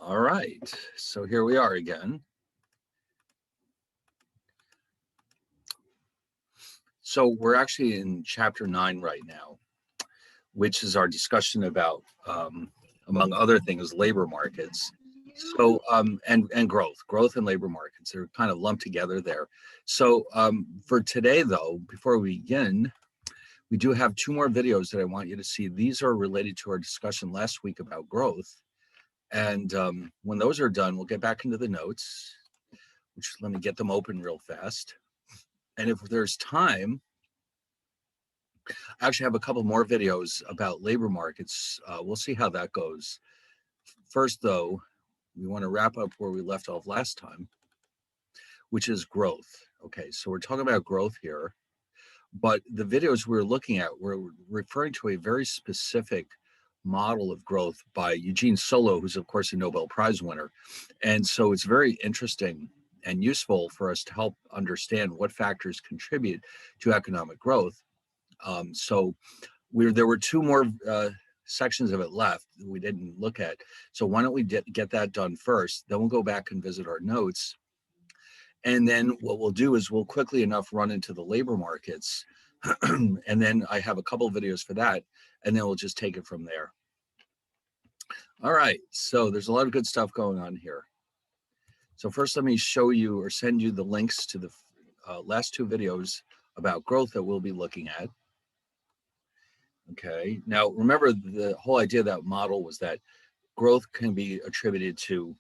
All right, so here we are again. So we're actually in chapter 9 right now, which is our discussion about, among other things, labor markets. So and growth and labor markets are kind of lumped together there. So for today, though, before we begin, we do have 2 more videos that I want you to see. These are related to our discussion last week about growth. And when those are done, we'll get back into the notes, which let me get them open real fast. And if there's time, I actually have a couple more videos about labor markets. We'll see how that goes. First, though, we want to wrap up where we left off last time, which is growth. Okay, so we're talking about growth here, but the videos we're looking at, we're referring to a very specific model of growth by Eugene Solow, who's of course a Nobel Prize winner. And so it's very interesting and useful for us to help understand what factors contribute to economic growth. So there were 2 more sections of it left that we didn't look at. So why don't we get that done first? Then we'll go back and visit our notes. And then what we'll do is we'll quickly enough run into the labor markets. And then I have a couple of videos for that. And then we'll just take it from there. All right, so there's a lot of good stuff going on here. So first, let me show you or send you the links to the last 2 videos about growth that we'll be looking at. Okay, now remember the whole idea of that model was that growth can be attributed to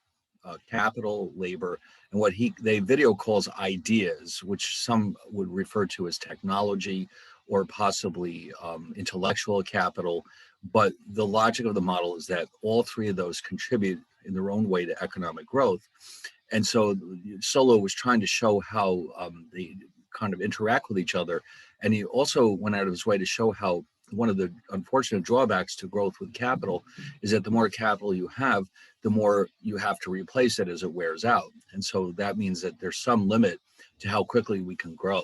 capital, labor, and what the video calls ideas, which some would refer to as technology or possibly intellectual capital. But the logic of the model is that all 3 of those contribute in their own way to economic growth. And so Solow was trying to show how they kind of interact with each other. And he also went out of his way to show how one of the unfortunate drawbacks to growth with capital is that the more capital you have, the more you have to replace it as it wears out. And so that means that there's some limit to how quickly we can grow.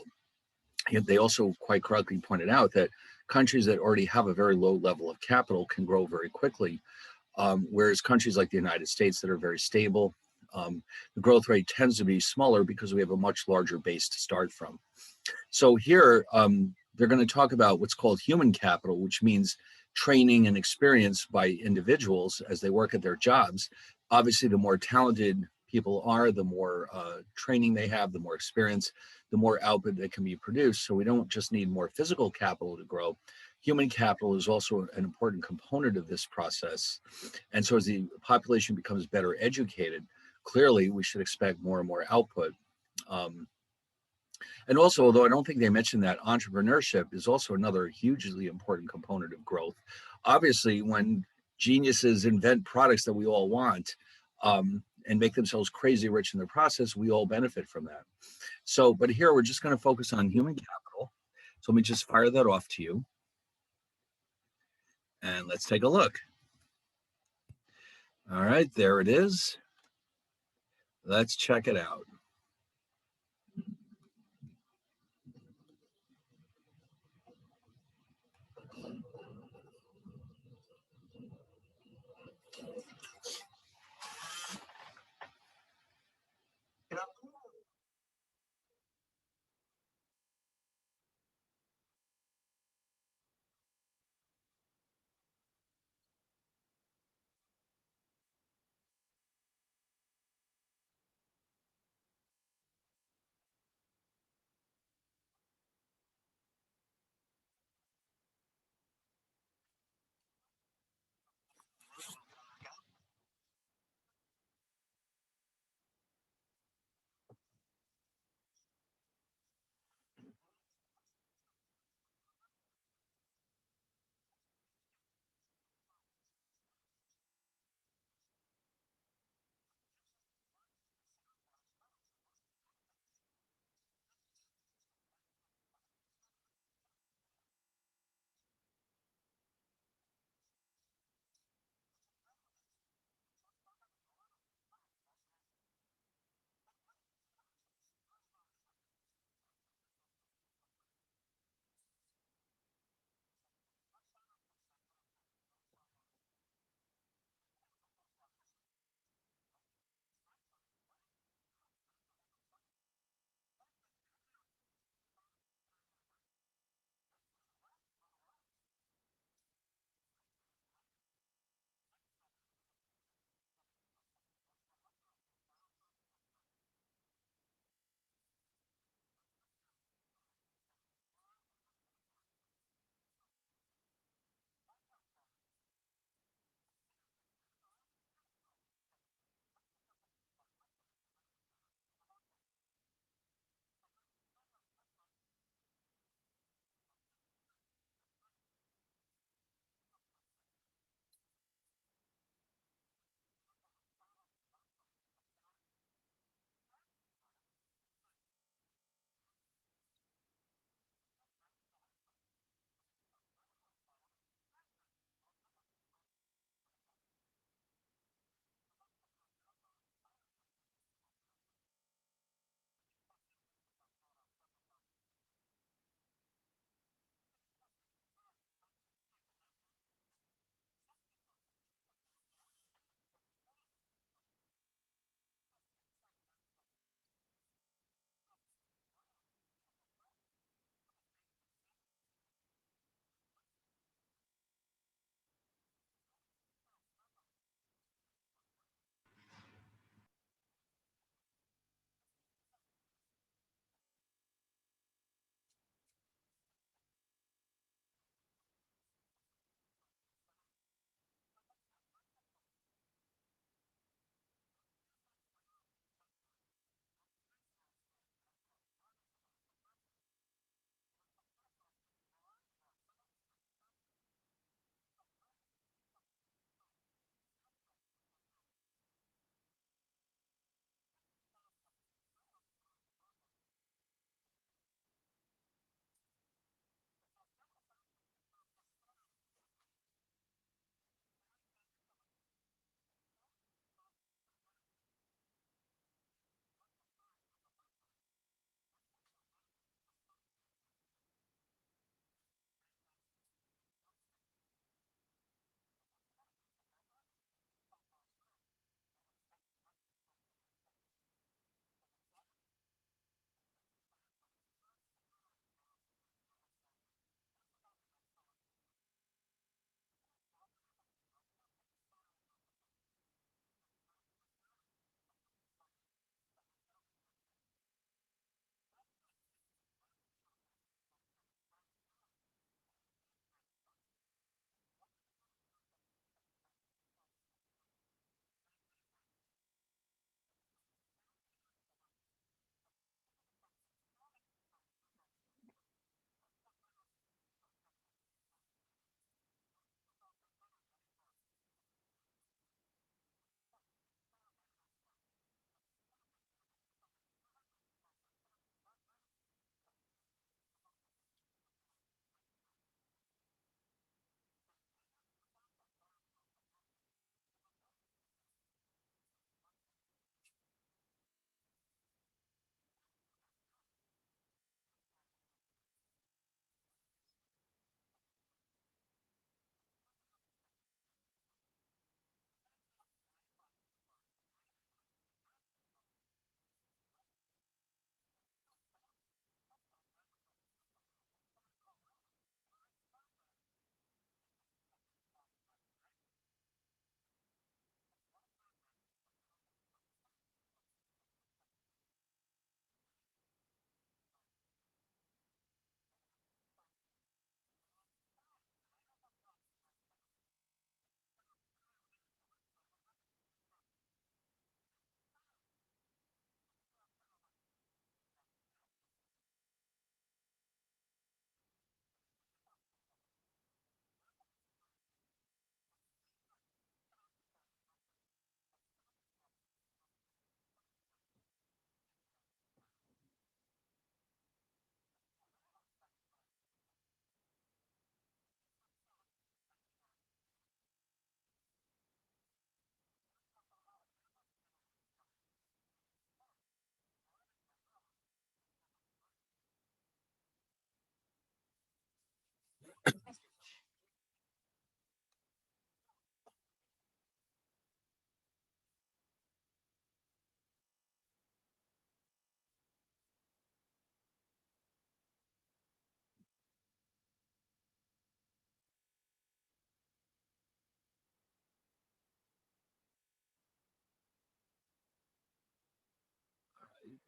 Yet they also quite correctly pointed out that countries that already have a very low level of capital can grow very quickly, whereas countries like the United States that are very stable, the growth rate tends to be smaller because we have a much larger base to start from. So here, they're going to talk about what's called human capital, which means training and experience by individuals as they work at their jobs. Obviously, the more talented people are, the more training they have, the more experience, the more output that can be produced. So we don't just need more physical capital to grow. Human capital is also an important component of this process. And so as the population becomes better educated, clearly we should expect more and more output. And also, although I don't think they mentioned that, entrepreneurship is also another hugely important component of growth. Obviously, when geniuses invent products that we all want and make themselves crazy rich in the process, we all benefit from that. So, but here we're just going to focus on human capital. So let me just fire that off to you. And let's take a look. All right, there it is. Let's check it out.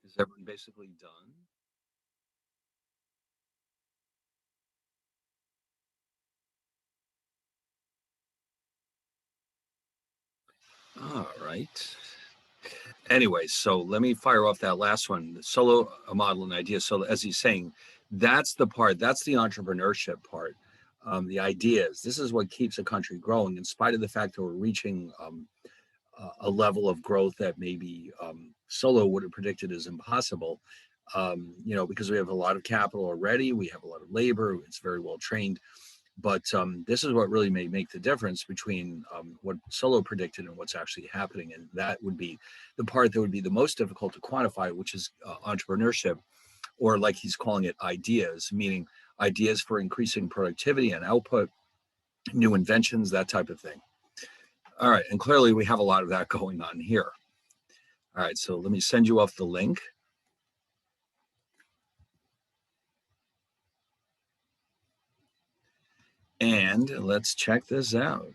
Is everyone basically done? All right. Anyway, so let me fire off that last one, the solo a model and idea. So as he's saying, that's the part, that's the entrepreneurship part. The ideas. This is what keeps a country growing, in spite of the fact that we're reaching a level of growth that maybe Solo would have predicted is impossible. Because we have a lot of capital already, we have a lot of labor, it's very well trained. But this is what really may make the difference between what Solo predicted and what's actually happening. And that would be the part that would be the most difficult to quantify, which is entrepreneurship, or like he's calling it, ideas, meaning ideas for increasing productivity and output, new inventions, that type of thing. All right. And clearly we have a lot of that going on here. All right. So let me send you off the link. And let's check this out.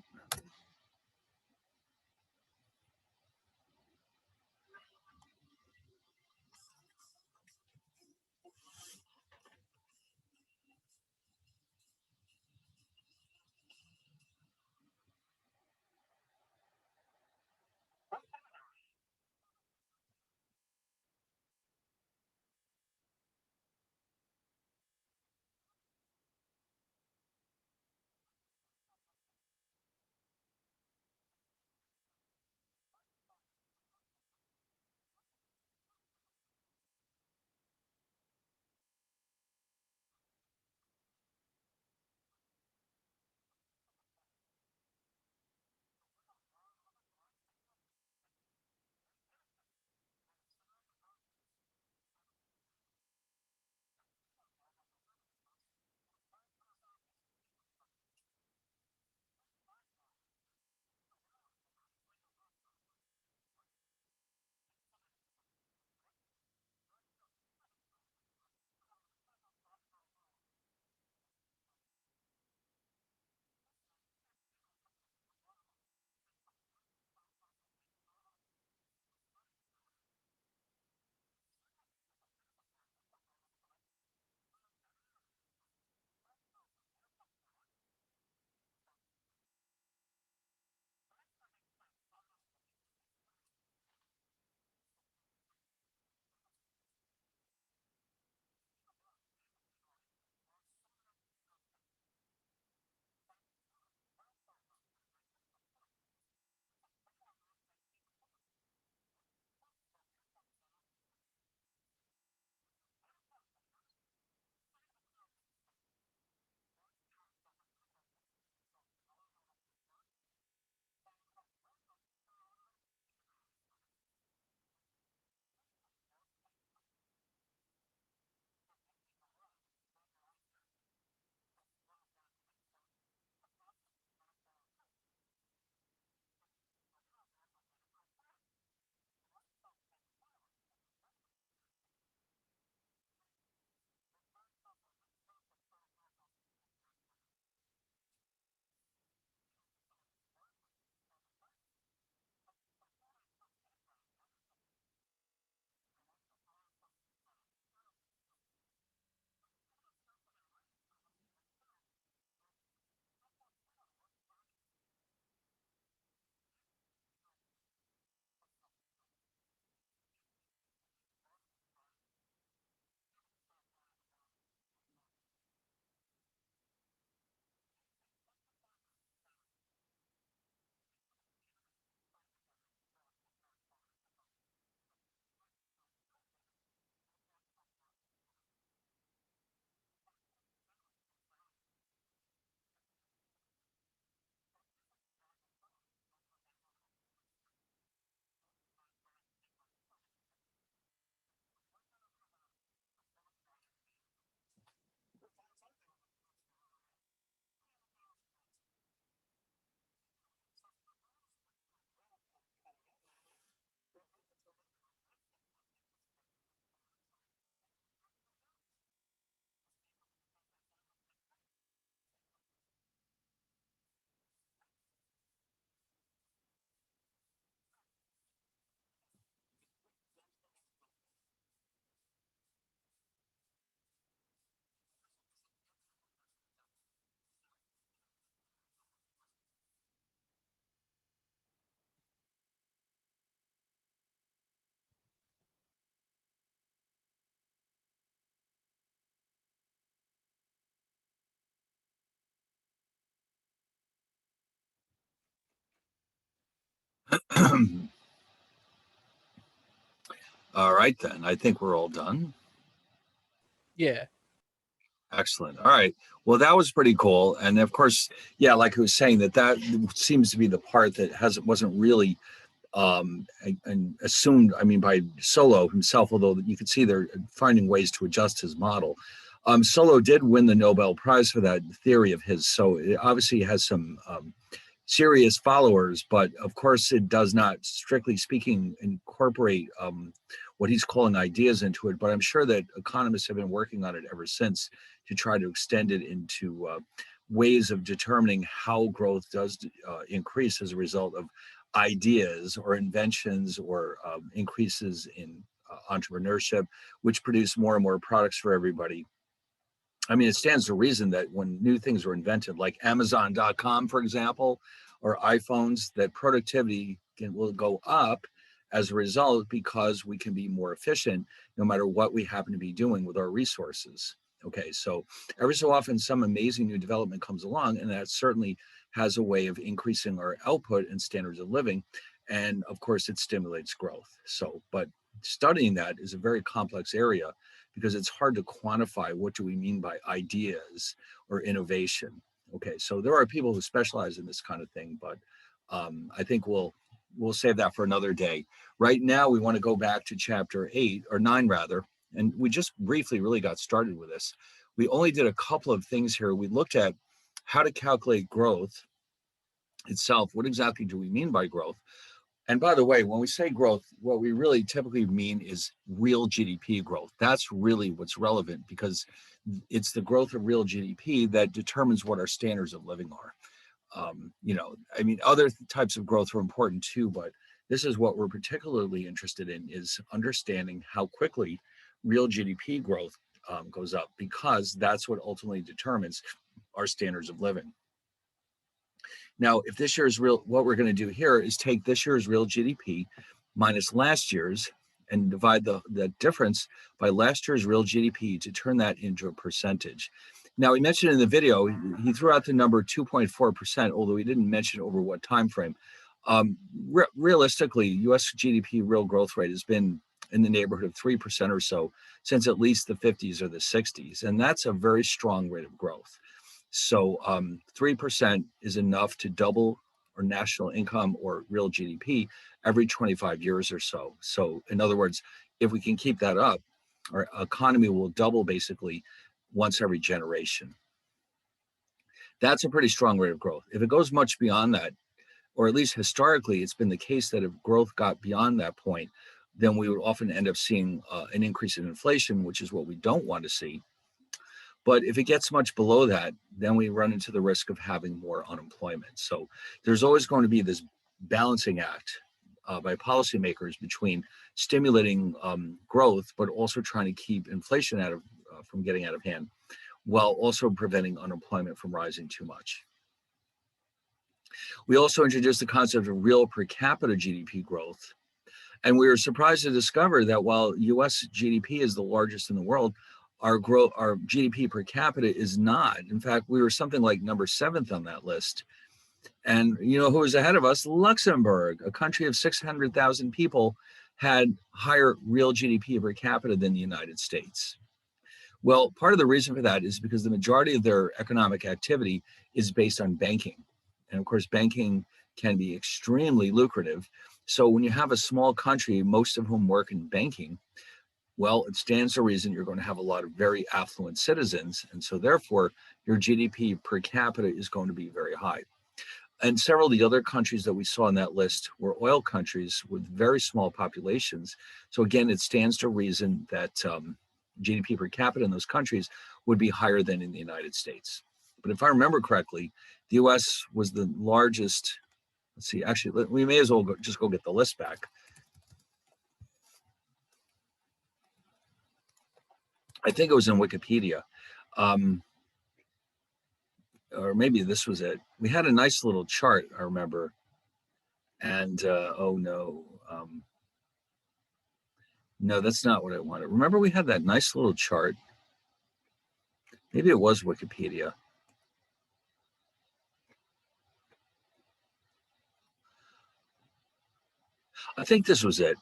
All right, then. I think we're all done. Yeah. Excellent. All right. Well, that was pretty cool. And of course, yeah, like I was saying, that seems to be the part that wasn't really and assumed, I mean, by Solow himself, although you could see they're finding ways to adjust his model. Solow did win the Nobel Prize for that theory of his, so it obviously has some serious followers, but of course it does not, strictly speaking, incorporate what he's calling ideas into it. But I'm sure that economists have been working on it ever since to try to extend it into ways of determining how growth does increase as a result of ideas or inventions or increases in entrepreneurship, which produce more and more products for everybody. I mean, it stands to reason that when new things were invented, like Amazon.com, for example, or iPhones, that productivity will go up as a result because we can be more efficient no matter what we happen to be doing with our resources. Okay, so every so often some amazing new development comes along, and that certainly has a way of increasing our output and standards of living. And of course, it stimulates growth. So, but studying that is a very complex area because it's hard to quantify what do we mean by ideas or innovation. Okay, so there are people who specialize in this kind of thing, but I think we'll save that for another day. Right now, we want to go back to chapter 8 or 9 rather, and we just briefly really got started with this. We only did a couple of things here. We looked at how to calculate growth itself. What exactly do we mean by growth? And by the way, when we say growth, what we really typically mean is real GDP growth. That's really what's relevant because it's the growth of real GDP that determines what our standards of living are. I mean, other types of growth are important too, but this is what we're particularly interested in, is understanding how quickly real GDP growth goes up, because that's what ultimately determines our standards of living. Now, if this year's real, what we're going to do here is take this year's real GDP minus last year's and divide the difference by last year's real GDP to turn that into a percentage. Now, he mentioned in the video, he threw out the number 2.4%, although he didn't mention over what time frame. Realistically, U.S. GDP real growth rate has been in the neighborhood of 3% or so since at least the 50s or the 60s, and that's a very strong rate of growth. So 3% is enough to double our national income or real GDP every 25 years or so. So in other words, if we can keep that up, our economy will double basically once every generation. That's a pretty strong rate of growth. If it goes much beyond that, or at least historically, it's been the case that if growth got beyond that point, then we would often end up seeing an increase in inflation, which is what we don't want to see. But if it gets much below that, then we run into the risk of having more unemployment. So there's always going to be this balancing act by policymakers between stimulating growth, but also trying to keep inflation from getting out of hand, while also preventing unemployment from rising too much. We also introduced the concept of real per capita GDP growth. And we were surprised to discover that while US GDP is the largest in the world, our GDP per capita is not. In fact, we were something like number 7th on that list. And you know who was ahead of us? Luxembourg, a country of 600,000 people, had higher real GDP per capita than the United States. Well, part of the reason for that is because the majority of their economic activity is based on banking. And of course, banking can be extremely lucrative. So when you have a small country, most of whom work in banking, well, it stands to reason you're going to have a lot of very affluent citizens. And so therefore, your GDP per capita is going to be very high. And several of the other countries that we saw on that list were oil countries with very small populations. So again, it stands to reason that GDP per capita in those countries would be higher than in the United States. But if I remember correctly, the US was the largest. Let's see, actually, we may as well just go get the list back. I think it was in Wikipedia. Or maybe this was it. We had a nice little chart, I remember. And oh no. No, that's not what I wanted. Remember we had that nice little chart? Maybe it was Wikipedia. I think this was it.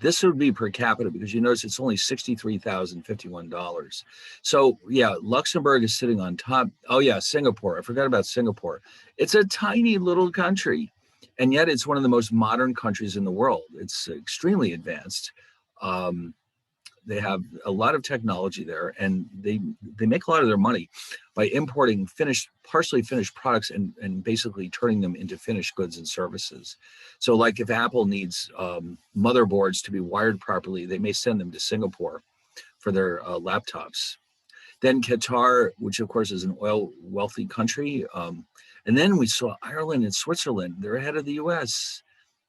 This would be per capita because you notice it's only $63,051. So yeah, Luxembourg is sitting on top. Oh yeah, Singapore. I forgot about Singapore. It's a tiny little country, and yet it's one of the most modern countries in the world. It's extremely advanced. Um, they have a lot of technology there, and they make a lot of their money by importing partially finished products and basically turning them into finished goods and services. So like if Apple needs motherboards to be wired properly, they may send them to Singapore for their laptops. Then Qatar, which of course is an oil wealthy country. And then we saw Ireland and Switzerland. They're ahead of the US.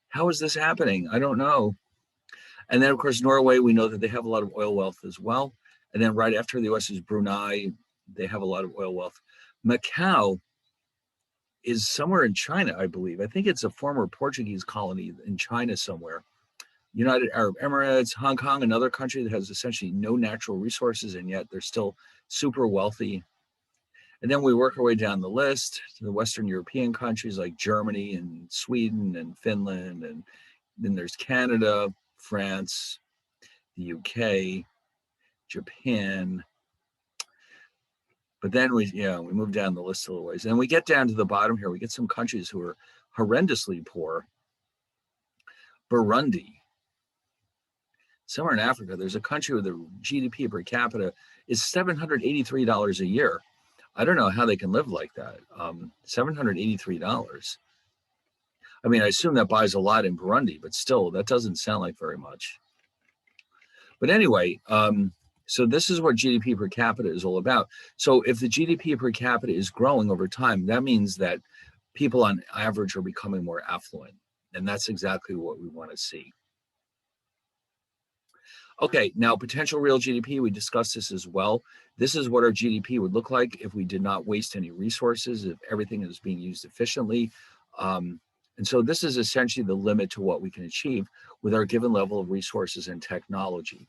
How is this happening? I don't know. And then, of course, Norway, we know that they have a lot of oil wealth as well. And then right after the US is Brunei. They have a lot of oil wealth. Macau is somewhere in China, I believe. I think it's a former Portuguese colony in China somewhere. United Arab Emirates, Hong Kong, another country that has essentially no natural resources, and yet they're still super wealthy. And then we work our way down the list to the Western European countries like Germany and Sweden and Finland. And then there's Canada, France, the UK, Japan. But then we move down the list a little ways. And we get down to the bottom here. We get some countries who are horrendously poor. Burundi. Somewhere in Africa, there's a country where the GDP per capita is $783 a year. I don't know how they can live like that. $783. I mean, I assume that buys a lot in Burundi, but still, that doesn't sound like very much. But anyway, so this is what GDP per capita is all about. So if the GDP per capita is growing over time, that means that people on average are becoming more affluent. And that's exactly what we want to see. Okay, now potential real GDP, we discussed this as well. This is what our GDP would look like if we did not waste any resources, if everything is being used efficiently. And so this is essentially the limit to what we can achieve with our given level of resources and technology.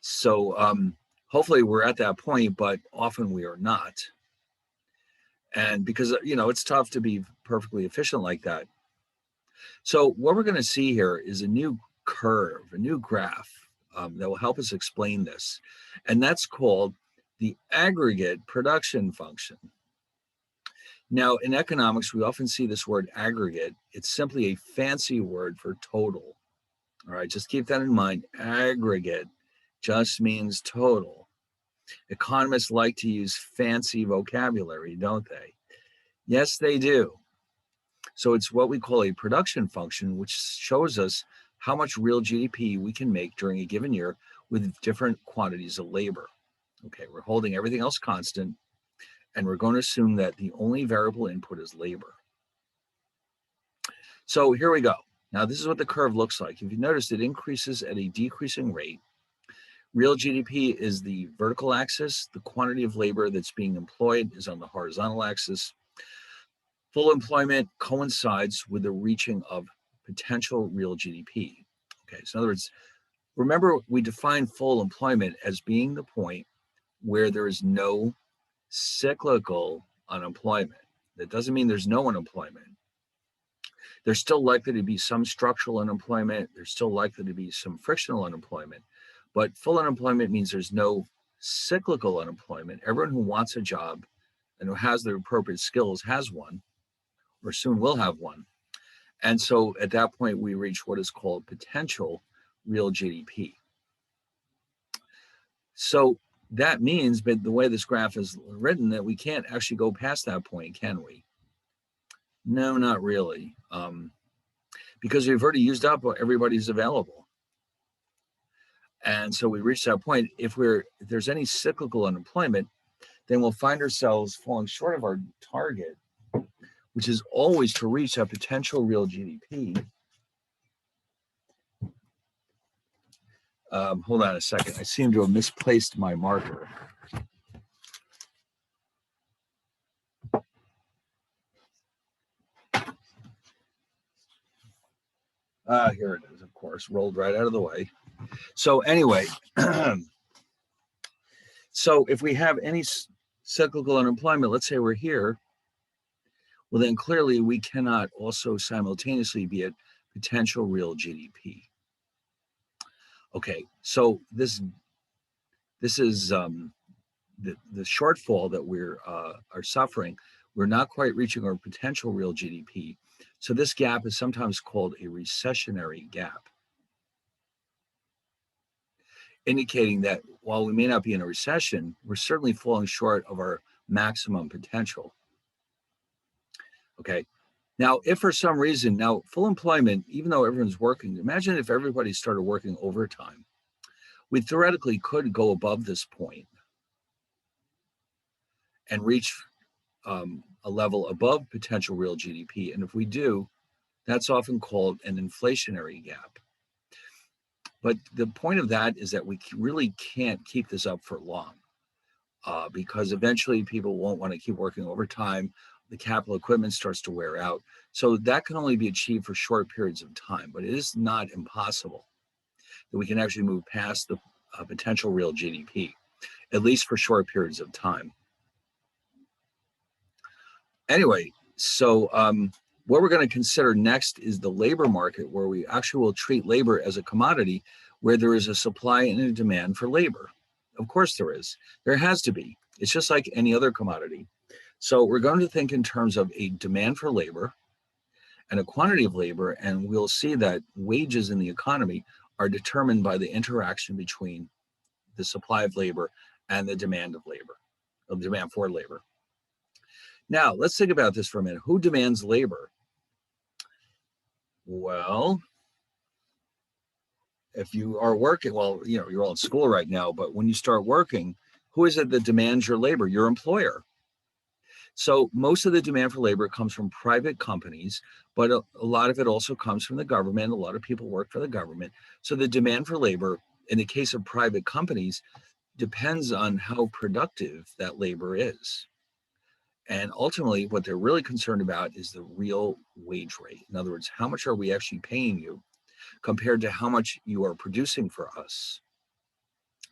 So hopefully we're at that point, but often we are not. And because, it's tough to be perfectly efficient like that. So what we're going to see here is a new curve, a new graph that will help us explain this. And that's called the aggregate production function. Now, in economics, we often see this word aggregate. It's simply a fancy word for total. All right, just keep that in mind. Aggregate just means total. Economists like to use fancy vocabulary, don't they? Yes, they do. So it's what we call a production function, which shows us how much real GDP we can make during a given year with different quantities of labor. Okay, we're holding everything else constant, and we're going to assume that the only variable input is labor. So here we go. Now this is what the curve looks like. If you notice, it increases at a decreasing rate. Real GDP is the vertical axis. The quantity of labor that's being employed is on the horizontal axis. Full employment coincides with the reaching of potential real GDP. Okay, so in other words, remember we define full employment as being the point where there is no cyclical unemployment. That doesn't mean there's no unemployment. There's still likely to be some structural unemployment. There's still likely to be some frictional unemployment. But full unemployment means there's no cyclical unemployment. Everyone who wants a job and who has the appropriate skills has one, or soon will have one. And so at that point, we reach what is called potential real GDP. So that means, but the way this graph is written, that we can't actually go past that point, can we? No, not really. Because we've already used up what everybody's available. And so we reach that point. If there's any cyclical unemployment, then we'll find ourselves falling short of our target, which is always to reach a potential real GDP. Hold on a second. I seem to have misplaced my marker. Here it is, of course, rolled right out of the way. So anyway, so if we have any cyclical unemployment, let's say we're here, well, then clearly we cannot also simultaneously be at potential real GDP. Okay, so this is the shortfall that we're are suffering. We're not quite reaching our potential real GDP. So this gap is sometimes called a recessionary gap, indicating that while we may not be in a recession, we're certainly falling short of our maximum potential. Okay. Now, if for some reason, now full employment, even though everyone's working, imagine if everybody started working overtime. We theoretically could go above this point and reach a level above potential real GDP. And if we do, that's often called an inflationary gap. But the point of that is that we really can't keep this up for long because eventually people won't want to keep working overtime. The capital equipment starts to wear out. So that can only be achieved for short periods of time, but it is not impossible that we can actually move past the potential real GDP, at least for short periods of time. Anyway, so what we're going to consider next is the labor market, where we actually will treat labor as a commodity, where there is a supply and a demand for labor. Of course there is. There has to be. It's just like any other commodity. So we're going to think in terms of a demand for labor and a quantity of labor, and we'll see that wages in the economy are determined by the interaction between the supply of labor and the demand of labor, the demand for labor. Now, let's think about this for a minute. Who demands labor? Well, if you are working, well, you know, you're all in school right now, but when you start working, who is it that demands your labor? Your employer. So most of the demand for labor comes from private companies, but a lot of it also comes from the government. A lot of people work for the government. So the demand for labor, in the case of private companies, depends on how productive that labor is. And ultimately, what they're really concerned about is the real wage rate. In other words, how much are we actually paying you compared to how much you are producing for us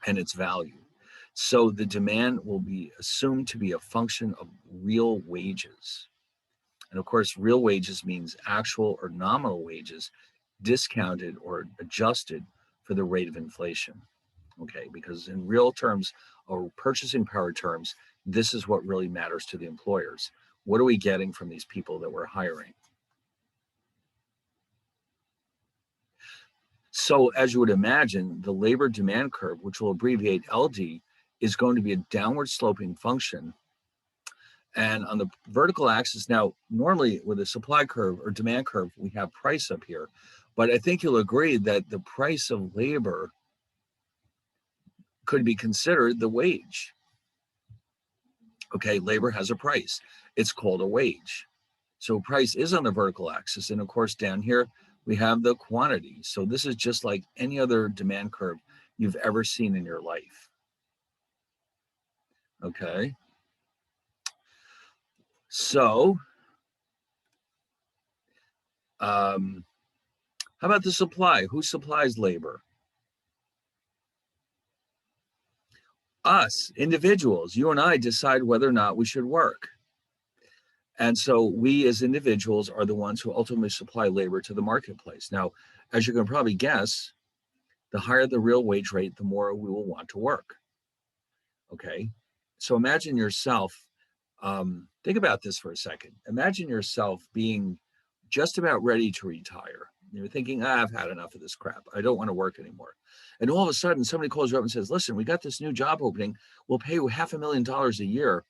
and its value. So the demand will be assumed to be a function of real wages. And of course, real wages means actual or nominal wages discounted or adjusted for the rate of inflation. Okay, because in real terms or purchasing power terms, this is what really matters to the employers. What are we getting from these people that we're hiring? So as you would imagine, the labor demand curve, which will abbreviate LD, is going to be a downward sloping function. And on the vertical axis, now, normally with a supply curve or demand curve, we have price up here. But I think you'll agree that the price of labor could be considered the wage. Okay, labor has a price. It's called a wage. So price is on the vertical axis. And of course, down here, we have the quantity. So this is just like any other demand curve you've ever seen in your life. Okay. So, how about the supply? Who supplies labor? Us, individuals. You and I decide whether or not we should work. And so we as individuals are the ones who ultimately supply labor to the marketplace. Now, as you can probably guess, the higher the real wage rate, the more we will want to work. Okay. So imagine yourself, think about this for a second. Imagine yourself being just about ready to retire. You're thinking, I've had enough of this crap. I don't want to work anymore. And all of a sudden, somebody calls you up and says, listen, we got this new job opening. We'll pay you $500,000 a year.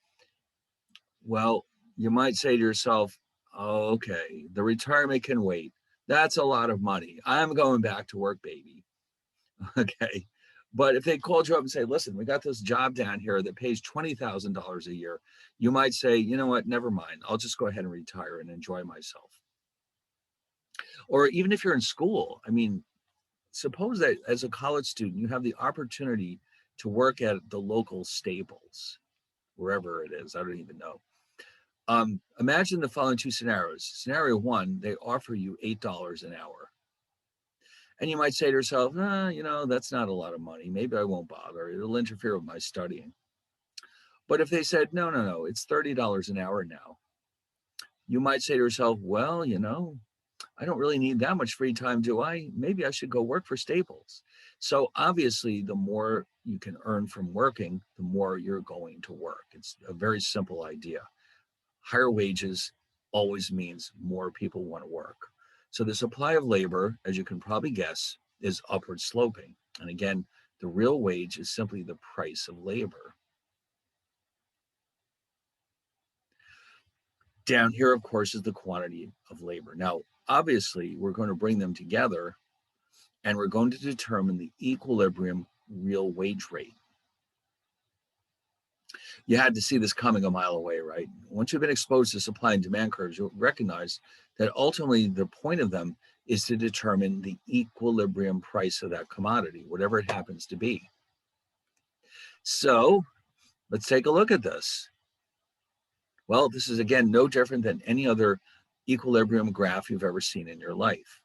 Well, you might say to yourself, oh, okay, the retirement can wait. That's a lot of money. I'm going back to work, baby. Okay. But if they called you up and say, listen, we got this job down here that pays $20,000 a year, you might say, you know what, never mind. I'll just go ahead and retire and enjoy myself. Or even if you're in school, I mean, suppose that as a college student, you have the opportunity to work at the local Staples, wherever it is. I don't even know. Imagine the following two scenarios. Scenario one, they offer you $8 an hour. And you might say to yourself, you know, that's not a lot of money. Maybe I won't bother. It'll interfere with my studying. But if they said, no, it's $30 an hour now, You might say to yourself, well, I don't really need that much free time, do I? Maybe I should go work for Staples. So obviously, the more you can earn from working, the more you're going to work. It's a very simple idea. Higher wages always means more people want to work. So the supply of labor, as you can probably guess, is upward sloping. And again, the real wage is simply the price of labor. Down here, of course, is the quantity of labor. Now, obviously, we're going to bring them together and we're going to determine the equilibrium real wage rate. You had to see this coming a mile away, right? Once you've been exposed to supply and demand curves, you'll recognize that ultimately the point of them is to determine the equilibrium price of that commodity, whatever it happens to be. So let's take a look at this. Well, this is again no different than any other equilibrium graph you've ever seen in your life.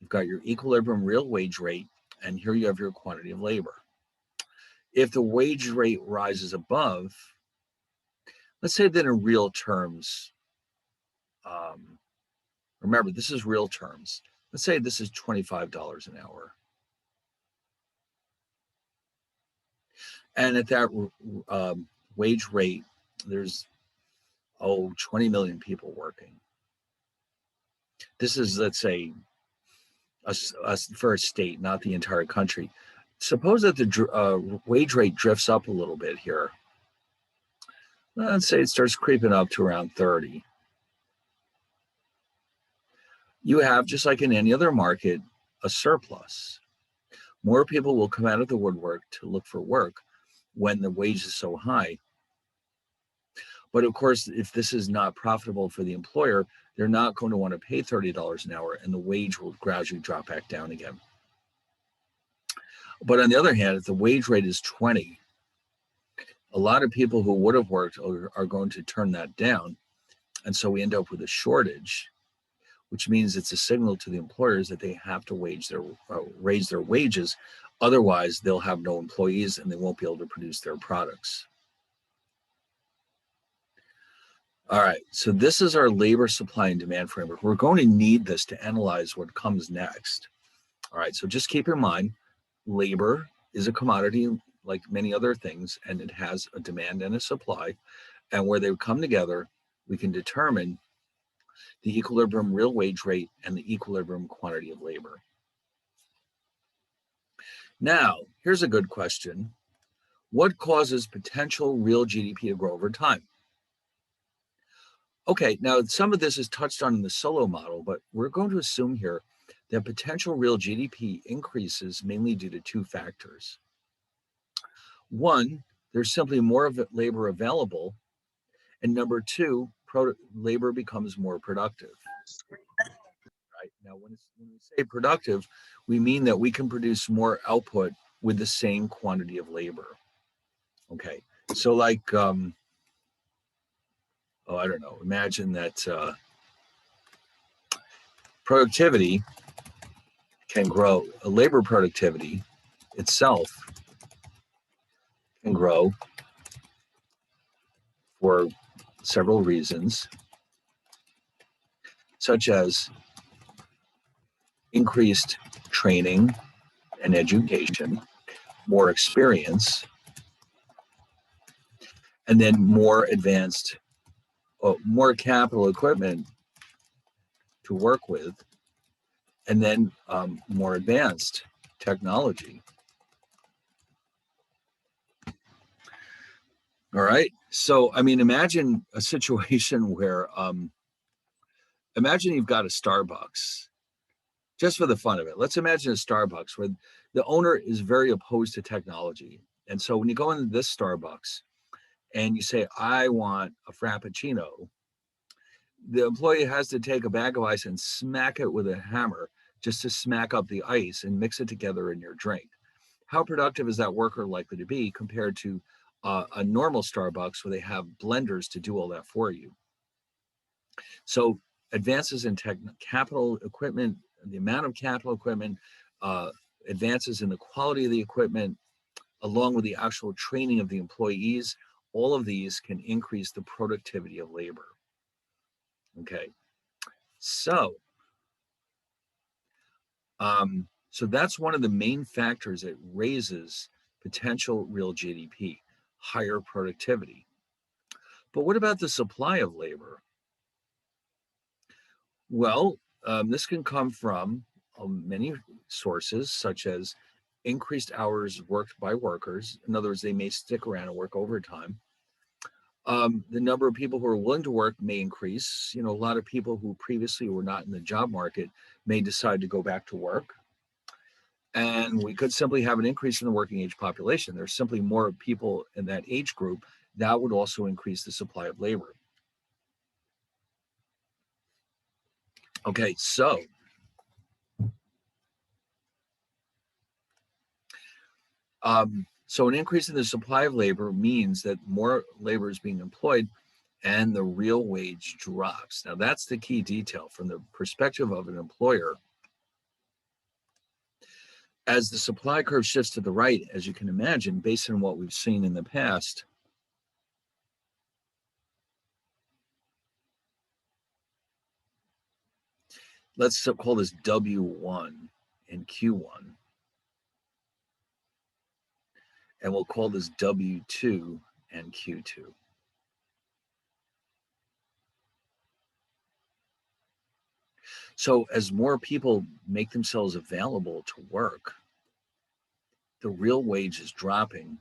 You've got your equilibrium real wage rate, and here you have your quantity of labor. If the wage rate rises above, let's say that in real terms, remember, this is real terms. Let's say this is $25 an hour. And at that wage rate, there's, 20 million people working. This is, let's say, for a state, not the entire country. Suppose that the wage rate drifts up a little bit here. Let's say it starts creeping up to around 30. You have, just like in any other market, a surplus. More people will come out of the woodwork to look for work when the wage is so high. But of course, if this is not profitable for the employer, they're not going to want to pay $30 an hour, and the wage will gradually drop back down again. But on the other hand, if the wage rate is 20, a lot of people who would have worked are going to turn that down. And so we end up with a shortage, which means it's a signal to the employers that they have to raise their wages. Otherwise, they'll have no employees and they won't be able to produce their products. All right, so this is our labor supply and demand framework. We're going to need this to analyze what comes next. All right, so just keep in mind, labor is a commodity like many other things, and it has a demand and a supply. And where they come together, we can determine the equilibrium real wage rate and the equilibrium quantity of labor. Now, here's a good question. What causes potential real GDP to grow over time? Okay, now some of this is touched on in the Solow model, but we're going to assume here that potential real GDP increases mainly due to two factors. One, there's simply more of labor available, and number two, labor becomes more productive. Right? Now, when we say productive, we mean that we can produce more output with the same quantity of labor. Okay, so like, I don't know, imagine that productivity can grow, labor productivity itself can grow for several reasons, such as increased training and education, more experience, and then more advanced, more capital equipment to work with, and then more advanced technology. All right. So, I mean, imagine a situation where, imagine you've got a Starbucks, just for the fun of it. Let's imagine a Starbucks where the owner is very opposed to technology. And so when you go into this Starbucks and you say, I want a Frappuccino, the employee has to take a bag of ice and smack it with a hammer just to smack up the ice and mix it together in your drink. How productive is that worker likely to be compared to a normal Starbucks where they have blenders to do all that for you? So advances in capital equipment, the amount of capital equipment, advances in the quality of the equipment, along with the actual training of the employees, all of these can increase the productivity of labor. Okay, so so that's one of the main factors that raises potential real GDP, higher productivity. But what about the supply of labor? Well, this can come from many sources, such as increased hours worked by workers. In other words, they may stick around and work overtime. The number of people who are willing to work may increase. A lot of people who previously were not in the job market may decide to go back to work. And we could simply have an increase in the working age population. There's simply more people in that age group. That would also increase the supply of labor. Okay, so so an increase in the supply of labor means that more labor is being employed and the real wage drops. Now that's the key detail from the perspective of an employer. As the supply curve shifts to the right, as you can imagine, based on what we've seen in the past, let's call this W1 and Q1. And we'll call this W2 and Q2. So as more people make themselves available to work, the real wage is dropping,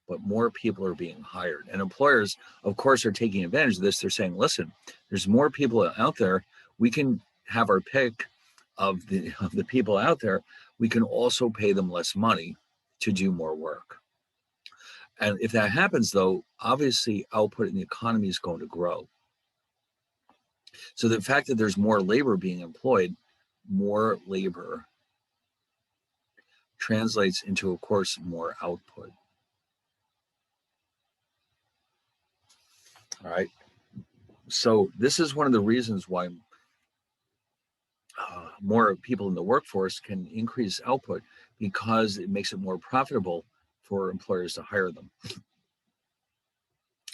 but more people are being hired. And employers, of course, are taking advantage of this. They're saying, listen, there's more people out there. We can have our pick of the people out there. We can also pay them less money to do more work. And if that happens, though, obviously output in the economy is going to grow. So the fact that there's more labor being employed, more labor translates into, of course, more output. All right. So this is one of the reasons why more people in the workforce can increase output, because it makes it more profitable for employers to hire them.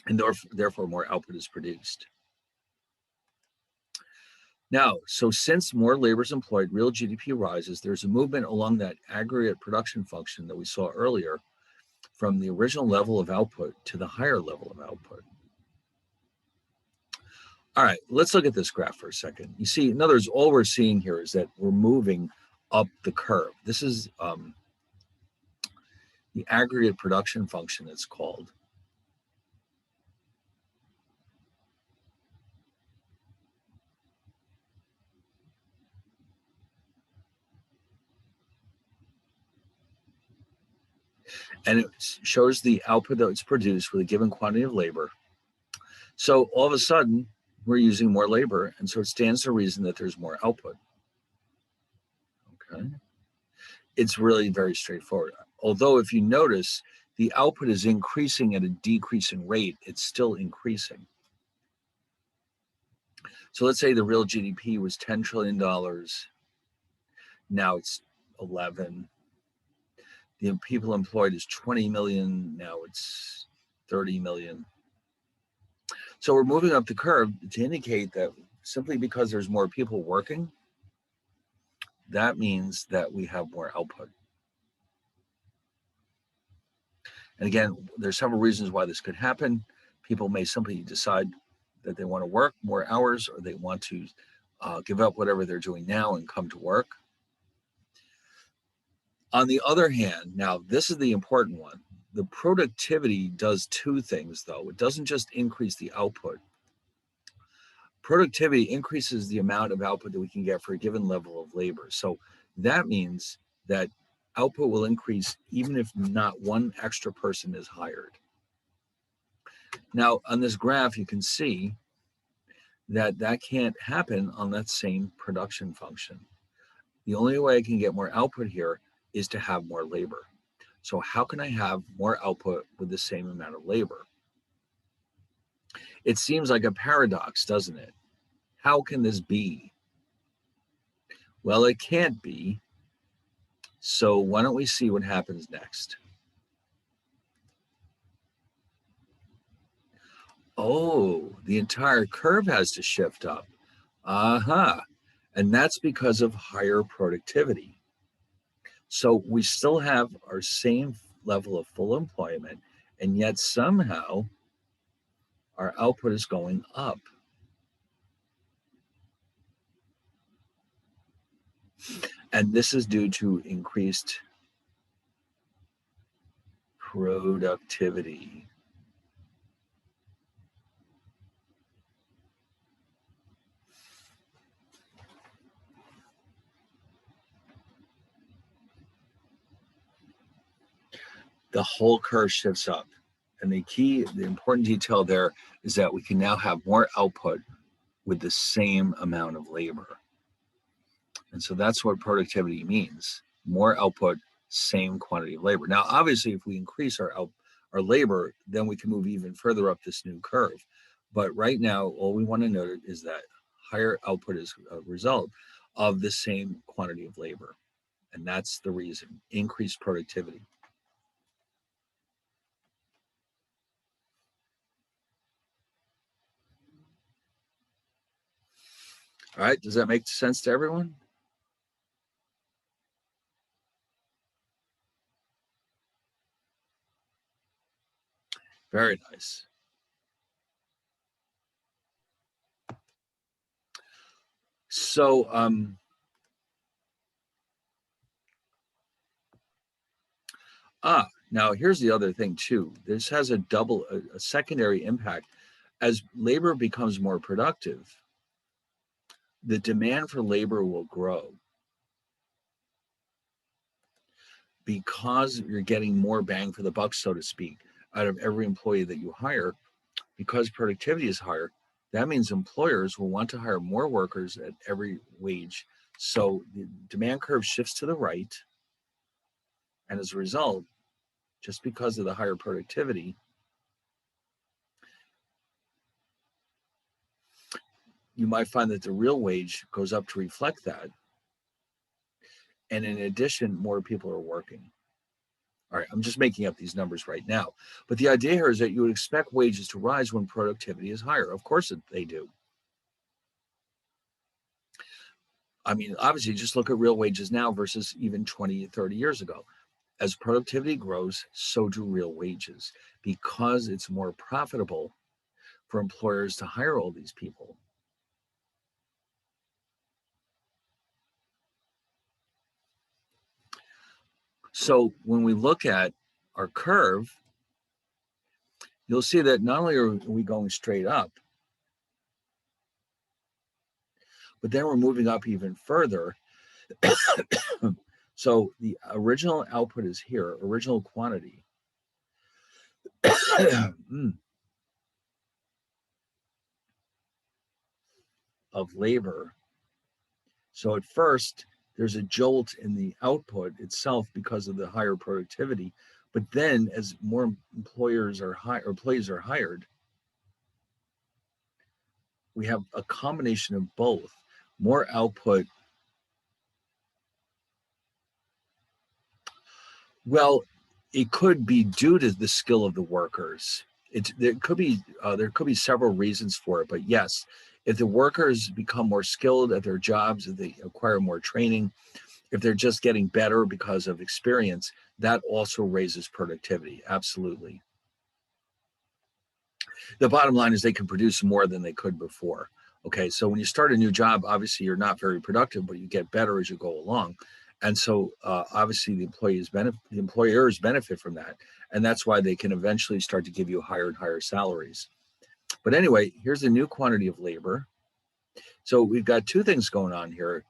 And therefore more output is produced. Now, so since more labor is employed, real GDP rises. There's a movement along that aggregate production function that we saw earlier, from the original level of output to the higher level of output. All right, let's look at this graph for a second. You see, in other words, all we're seeing here is that we're moving up the curve. This is the aggregate production function, it's called. And it shows the output that's produced with a given quantity of labor. So all of a sudden, we're using more labor, and so it stands to reason that there's more output. Okay. It's really very straightforward. Although if you notice, the output is increasing at a decreasing rate, it's still increasing. So let's say the real GDP was $10 trillion. Now it's 11. The people employed is 20 million. Now it's 30 million. So we're moving up the curve to indicate that simply because there's more people working, that means that we have more output. And again, there's several reasons why this could happen. People may simply decide that they want to work more hours, or they want to give up whatever they're doing now and come to work. On the other hand, now this is the important one. The productivity does two things, though. It doesn't just increase the output. Productivity increases the amount of output that we can get for a given level of labor. So that means that output will increase even if not one extra person is hired. Now, on this graph, you can see that that can't happen on that same production function. The only way I can get more output here is to have more labor. So how can I have more output with the same amount of labor? It seems like a paradox, doesn't it? How can this be? Well, it can't be. So why don't we see what happens next? Oh, the entire curve has to shift up. And that's because of higher productivity. So we still have our same level of full employment, and yet somehow our output is going up. And this is due to increased productivity. The whole curve shifts up. And the important detail there is that we can now have more output with the same amount of labor. And so that's what productivity means. More output, same quantity of labor. Now, obviously, if we increase our labor, then we can move even further up this new curve. But right now, all we want to note is that higher output is a result of the same quantity of labor. And that's the reason, increased productivity. All right, does that make sense to everyone? Very nice. So, now here's the other thing too. This has a secondary impact. As labor becomes more productive, the demand for labor will grow because you're getting more bang for the buck, so to speak, out of every employee that you hire. Because productivity is higher, that means employers will want to hire more workers at every wage. So the demand curve shifts to the right. And as a result, just because of the higher productivity, you might find that the real wage goes up to reflect that. And in addition, more people are working. All right, I'm just making up these numbers right now. But the idea here is that you would expect wages to rise when productivity is higher. Of course they do. I mean, obviously, just look at real wages now versus even 20, 30 years ago. As productivity grows, so do real wages because it's more profitable for employers to hire all these people. So when we look at our curve, you'll see that not only are we going straight up, but then we're moving up even further. So the original output is here, original quantity. Of labor. So at first, there's a jolt in the output itself because of the higher productivity. But then as more employees are hired, we have a combination of both, more output. Well, it could be due to the skill of the workers. There could be several reasons for it, but yes, if the workers become more skilled at their jobs, if they acquire more training, if they're just getting better because of experience, that also raises productivity. Absolutely. The bottom line is they can produce more than they could before. Okay, so when you start a new job, obviously you're not very productive, but you get better as you go along. And so obviously the employers benefit from that. And that's why they can eventually start to give you higher and higher salaries. But anyway, here's the new quantity of labor. So we've got two things going on here.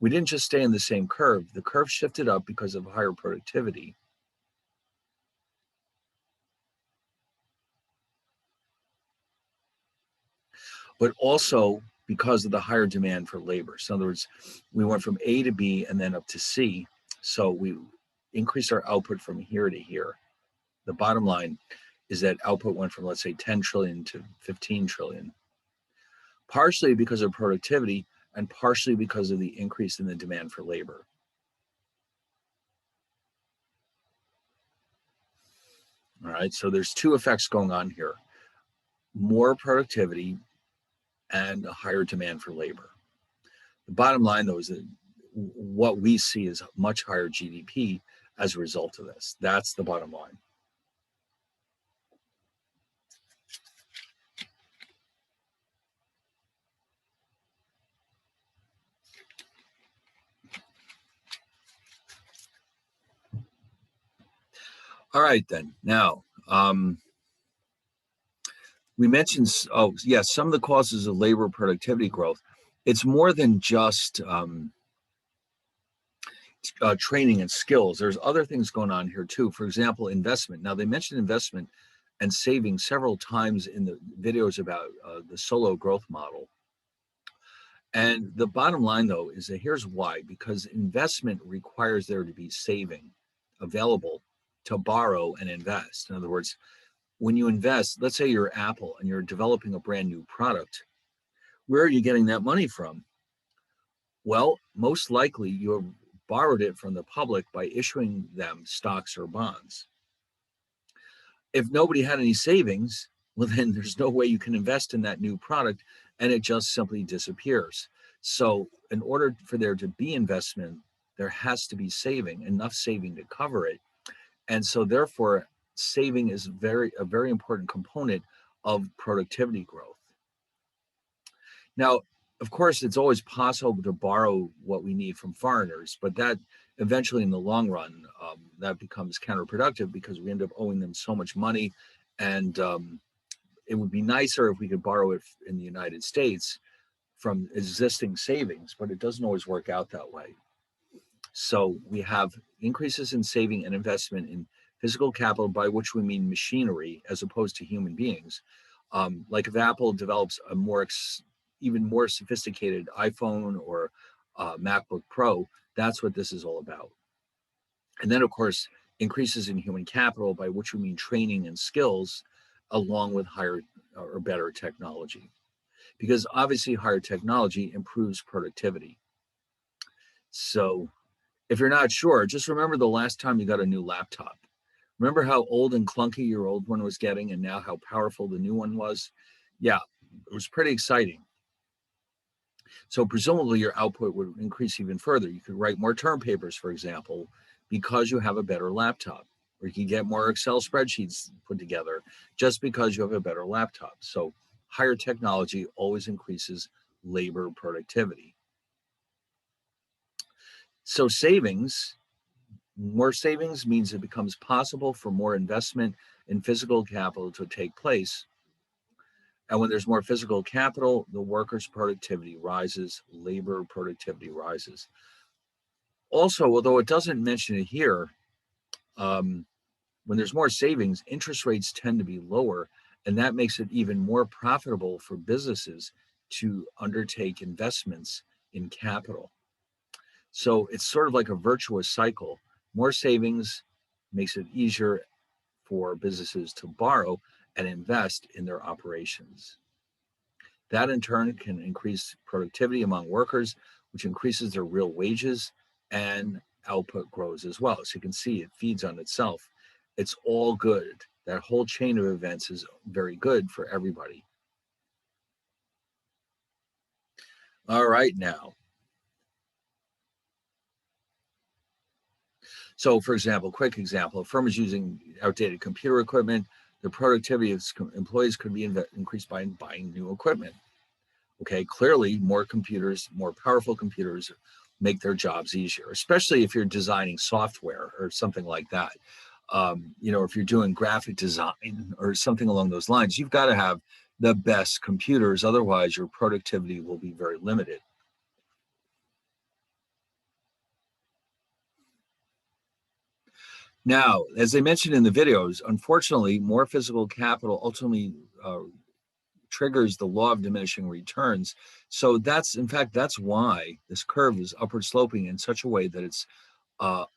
We didn't just stay in the same curve. The curve shifted up because of higher productivity. But also because of the higher demand for labor. So in other words, we went from A to B and then up to C. So we increased our output from here to here. The bottom line is that output went from, let's say, 10 trillion to 15 trillion, partially because of productivity and partially because of the increase in the demand for labor. All right, so there's two effects going on here. More productivity and a higher demand for labor. The bottom line, though, is that what we see is much higher GDP as a result of this. That's the bottom line. All right, then. Now, we mentioned, oh, yes, some of the causes of labor productivity growth. It's more than just training and skills. There's other things going on here too. For example, investment. Now, they mentioned investment and saving several times in the videos about the solo growth model. And the bottom line, though, is that here's why: because investment requires there to be saving available to borrow and invest. In other words, when you invest, let's say you're Apple and you're developing a brand new product, where are you getting that money from? Well, most likely you have borrowed it from the public by issuing them stocks or bonds. If nobody had any savings, well, then there's no way you can invest in that new product, and it just simply disappears. So in order for there to be investment, there has to be saving, enough saving to cover it. And so therefore, saving is a very important component of productivity growth. Now, of course, it's always possible to borrow what we need from foreigners, but that eventually in the long run, that becomes counterproductive because we end up owing them so much money. And it would be nicer if we could borrow it in the United States from existing savings, but it doesn't always work out that way. So we have increases in saving and investment in physical capital, by which we mean machinery as opposed to human beings. Like if Apple develops a even more sophisticated iPhone or MacBook Pro, that's what this is all about. And then, of course, increases in human capital, by which we mean training and skills, along with higher or better technology. Because obviously higher technology improves productivity. So if you're not sure, just remember the last time you got a new laptop. Remember how old and clunky your old one was getting, and now how powerful the new one was? Yeah, it was pretty exciting. So presumably your output would increase even further. You could write more term papers, for example, because you have a better laptop, or you can get more Excel spreadsheets put together just because you have a better laptop. So higher technology always increases labor productivity. So more savings means it becomes possible for more investment in physical capital to take place. And when there's more physical capital, the worker's productivity rises, labor productivity rises. Also, although it doesn't mention it here, when there's more savings, interest rates tend to be lower, and that makes it even more profitable for businesses to undertake investments in capital. So it's sort of like a virtuous cycle. More savings makes it easier for businesses to borrow and invest in their operations. That in turn can increase productivity among workers, which increases their real wages, and output grows as well. So you can see it feeds on itself. It's all good. That whole chain of events is very good for everybody. All right, now. So for example, quick example, a firm is using outdated computer equipment. The productivity of employees could be increased by buying new equipment. Okay, clearly more computers, more powerful computers make their jobs easier, especially if you're designing software or something like that. If you're doing graphic design or something along those lines, you've got to have the best computers. Otherwise, your productivity will be very limited. Now, as I mentioned in the videos, unfortunately, more physical capital ultimately triggers the law of diminishing returns. So that's why this curve is upward sloping in such a way that it's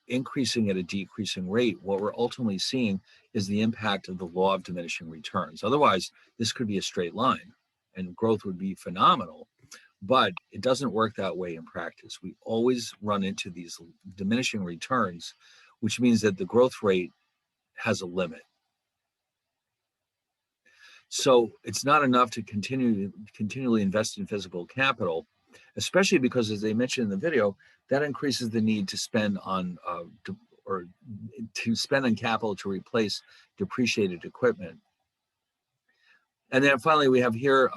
increasing at a decreasing rate. What we're ultimately seeing is the impact of the law of diminishing returns. Otherwise, this could be a straight line and growth would be phenomenal, but it doesn't work that way in practice. We always run into these diminishing returns, which means that the growth rate has a limit. So it's not enough to continually invest in physical capital, especially because, as they mentioned in the video, that increases the need to spend on or to spend on capital to replace depreciated equipment. And then finally, we have here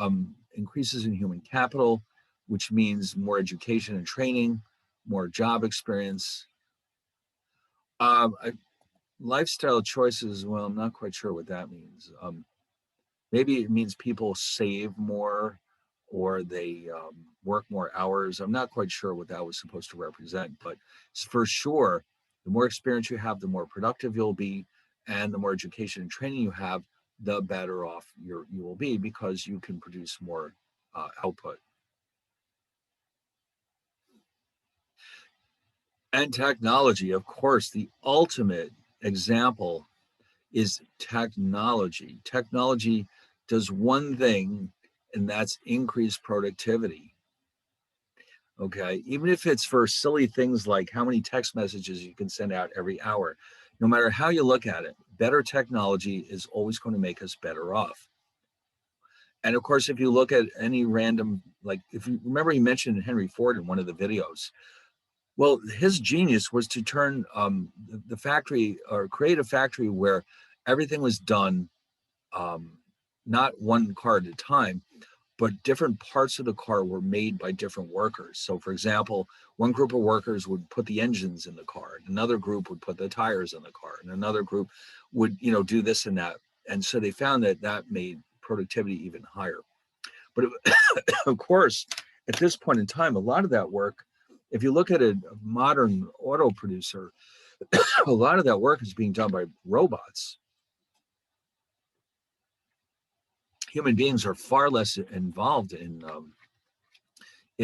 increases in human capital, which means more education and training, more job experience. Lifestyle choices, well, I'm not quite sure what that means. Maybe it means people save more or they work more hours. I'm not quite sure what that was supposed to represent, but for sure, the more experience you have, the more productive you'll be, and the more education and training you have, the better off you will be because you can produce more output. And technology, of course, the ultimate example is technology. Technology does one thing, and that's increase productivity. Okay. Even if it's for silly things like how many text messages you can send out every hour, no matter how you look at it, better technology is always going to make us better off. And of course, if you look at any random, like if you remember, he mentioned Henry Ford in one of the videos. Well, his genius was to turn the factory or create a factory where everything was done um, not one car at a time, but different parts of the car were made by different workers. So, for example, one group of workers would put the engines in the car, and another group would put the tires in the car, and another group would, do this and that. And so they found that that made productivity even higher. But of course, at this point in time, a lot of that work, if you look at a modern auto producer, a lot of that work is being done by robots. Human beings are far less involved in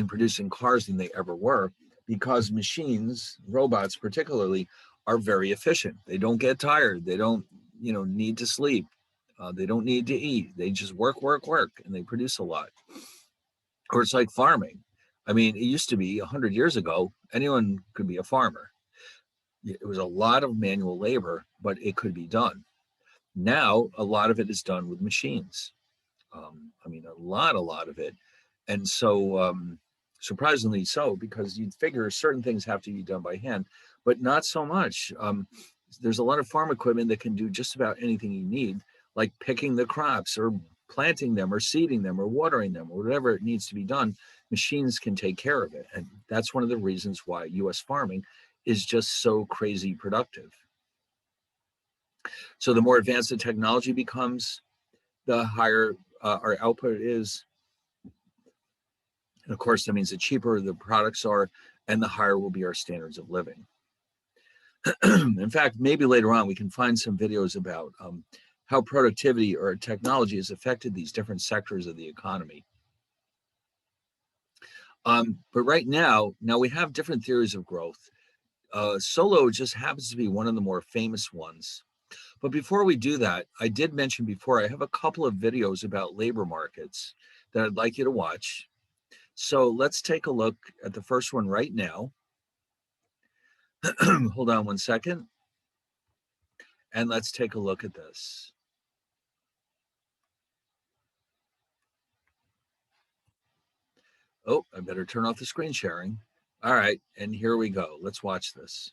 producing cars than they ever were because machines, robots particularly, are very efficient. They don't get tired. They don't, need to sleep. They don't need to eat. They just work, work, work, and they produce a lot. Or it's like farming. I mean, it used to be 100 years ago, anyone could be a farmer. It was a lot of manual labor, but it could be done. Now, a lot of it is done with machines. I mean, a lot of it. And so, surprisingly so, because you'd figure certain things have to be done by hand, but not so much. There's a lot of farm equipment that can do just about anything you need, like picking the crops or planting them or seeding them or watering them or whatever it needs to be done. Machines can take care of it. And that's one of the reasons why US farming is just so crazy productive. So the more advanced the technology becomes, the higher our output is. And of course, that means the cheaper the products are and the higher will be our standards of living. In fact, maybe later on we can find some videos about how productivity or technology has affected these different sectors of the economy. But right now we have different theories of growth. Solo just happens to be one of the more famous ones. But before we do that, I did mention before, I have a couple of videos about labor markets that I'd like you to watch. So let's take a look at the first one right now. Hold on one second. And let's take a look at this. Oh, I better turn off the screen sharing. All right, and here we go. Let's watch this.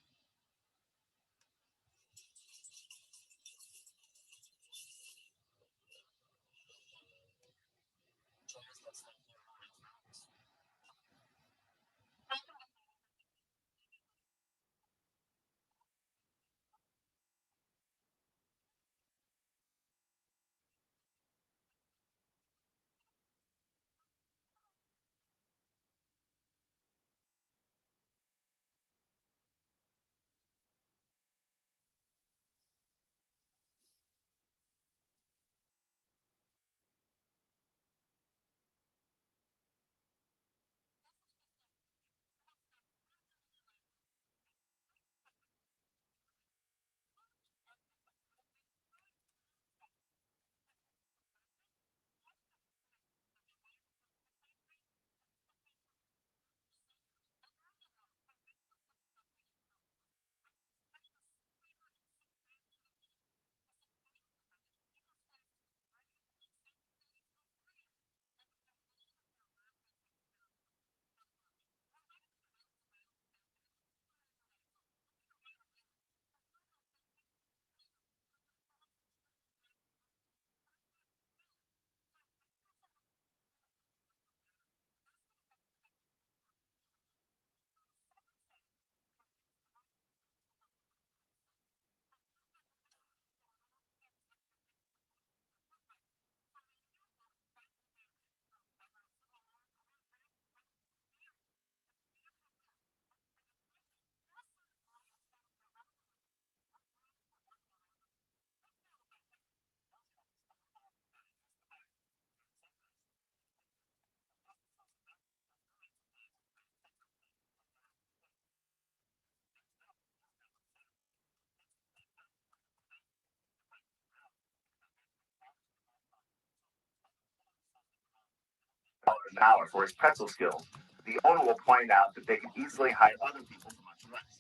an hour for his pretzel skills. The owner will point out that they can easily hire other people for much less.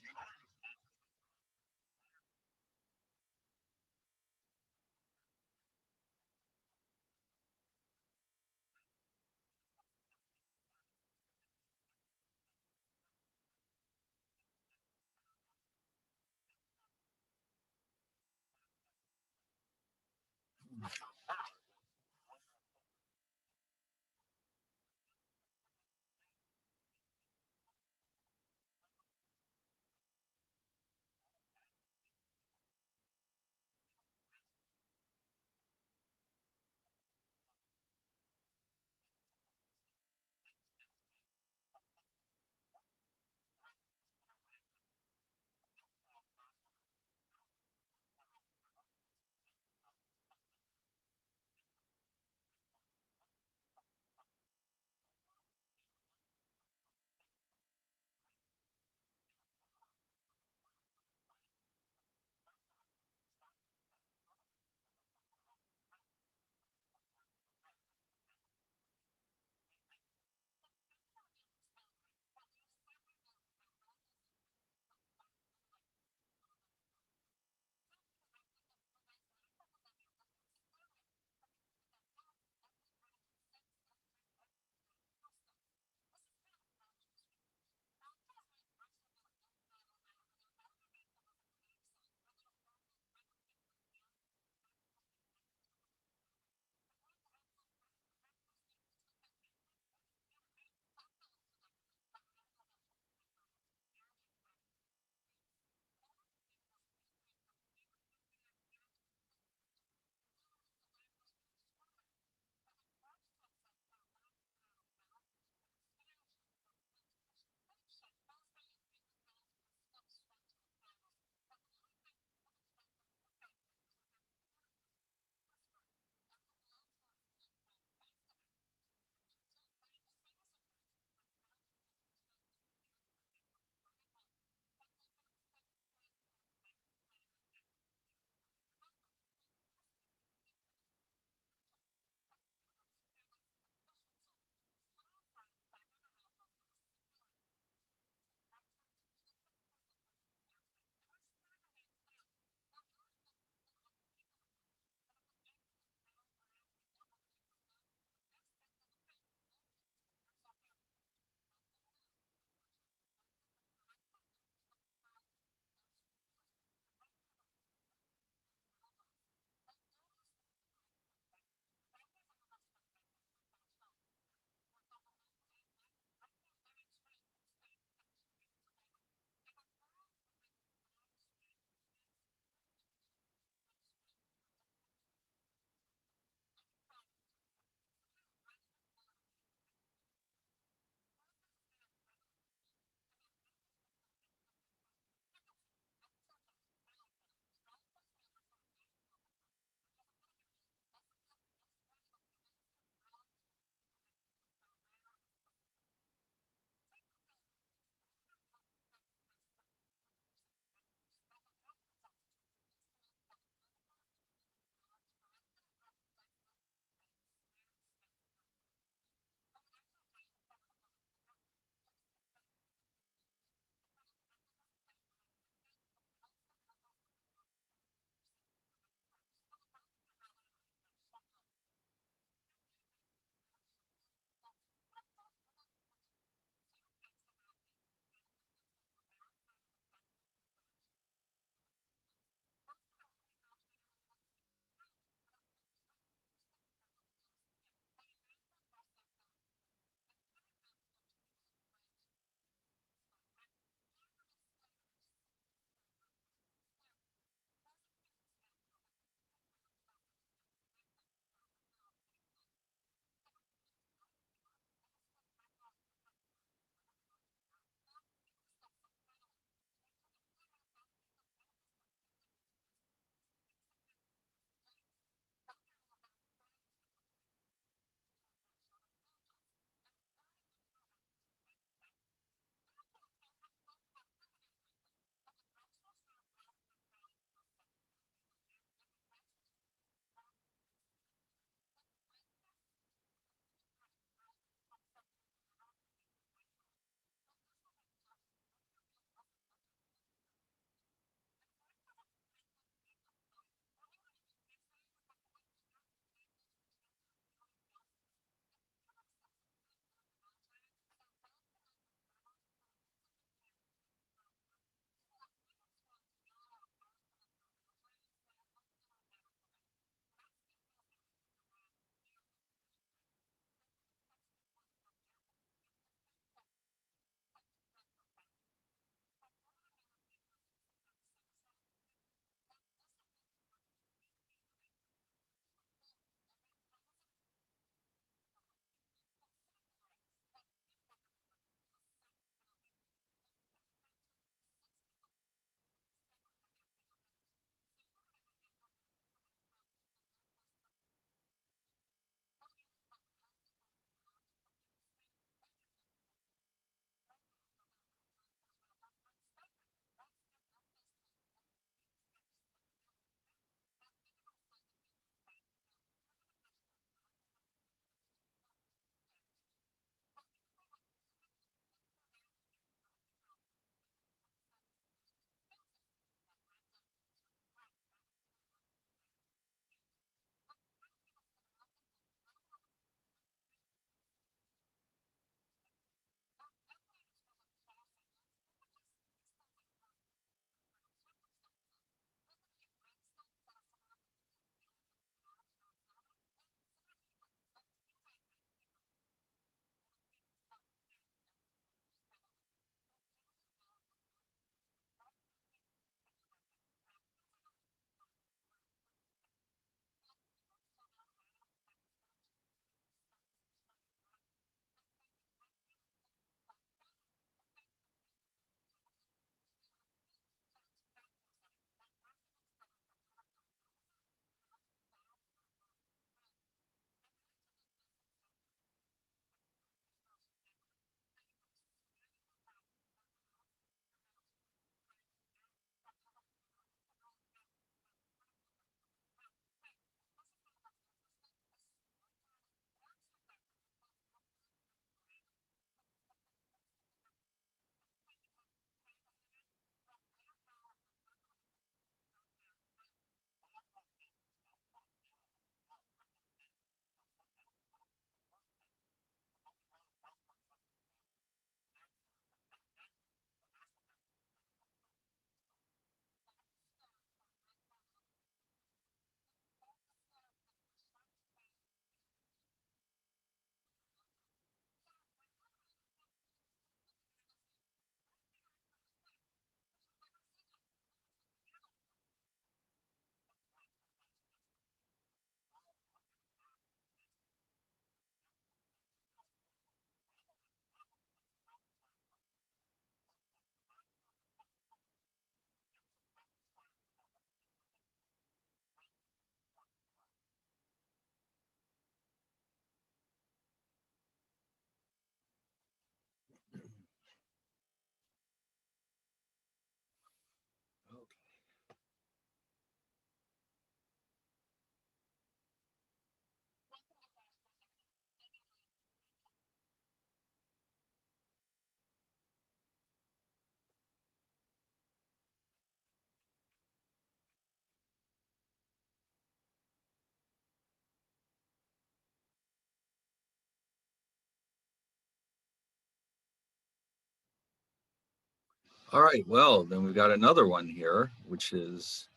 All right, well, then we've got another one here, which is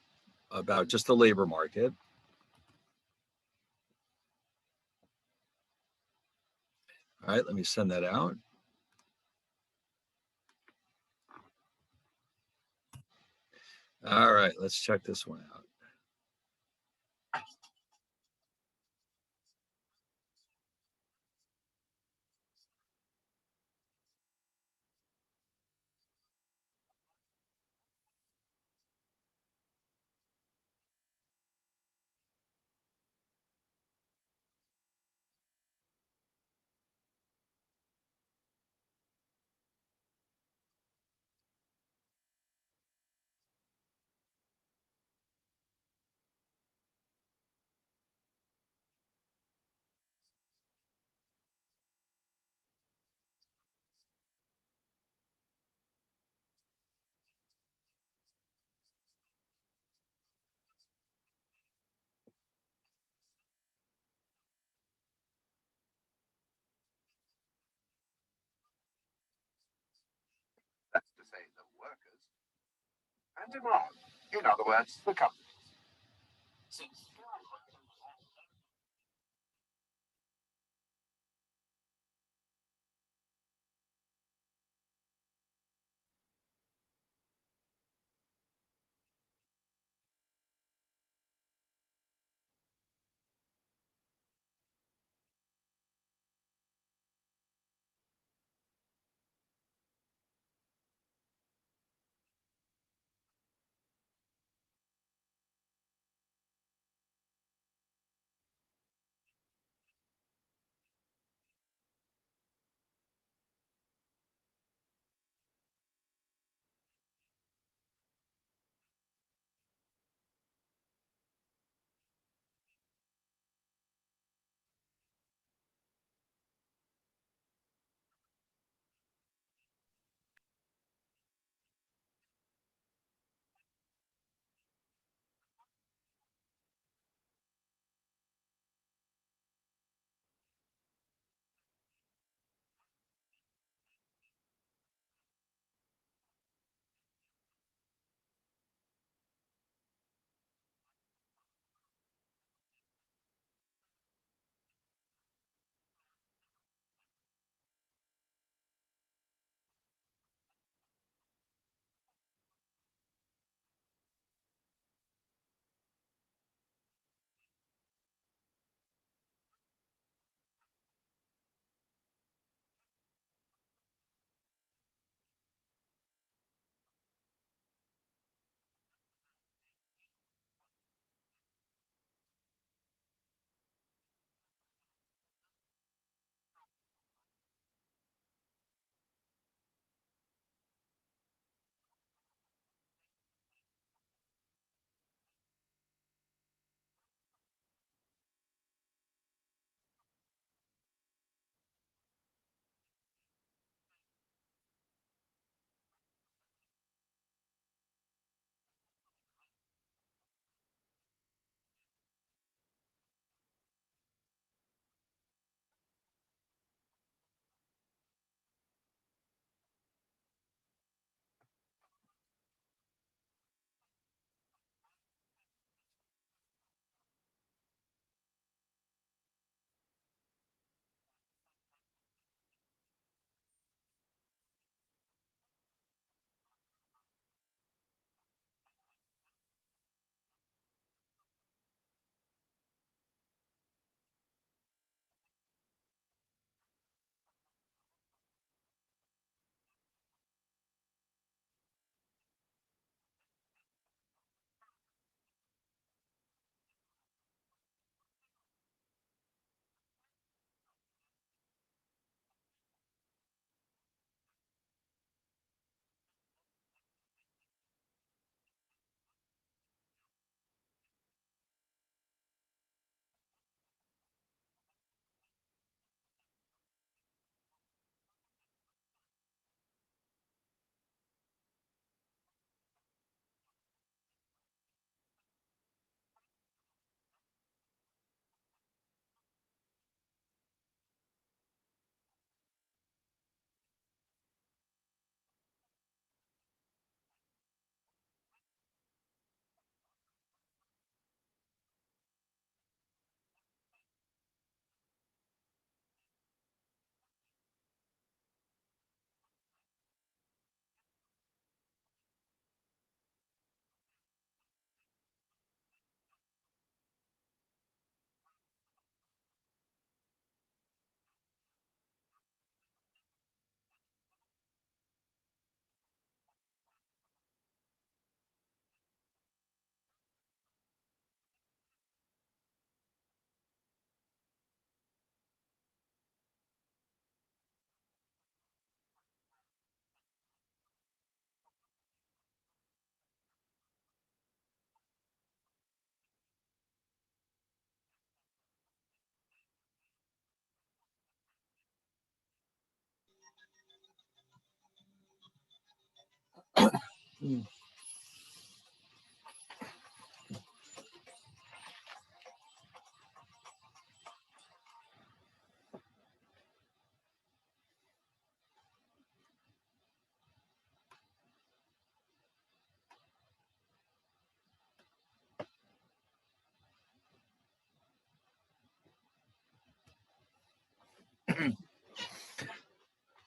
about just the labor market. All right, let me send that out. All right, let's check this one out. That's to say, the workers, and demand, in other words, the companies. Since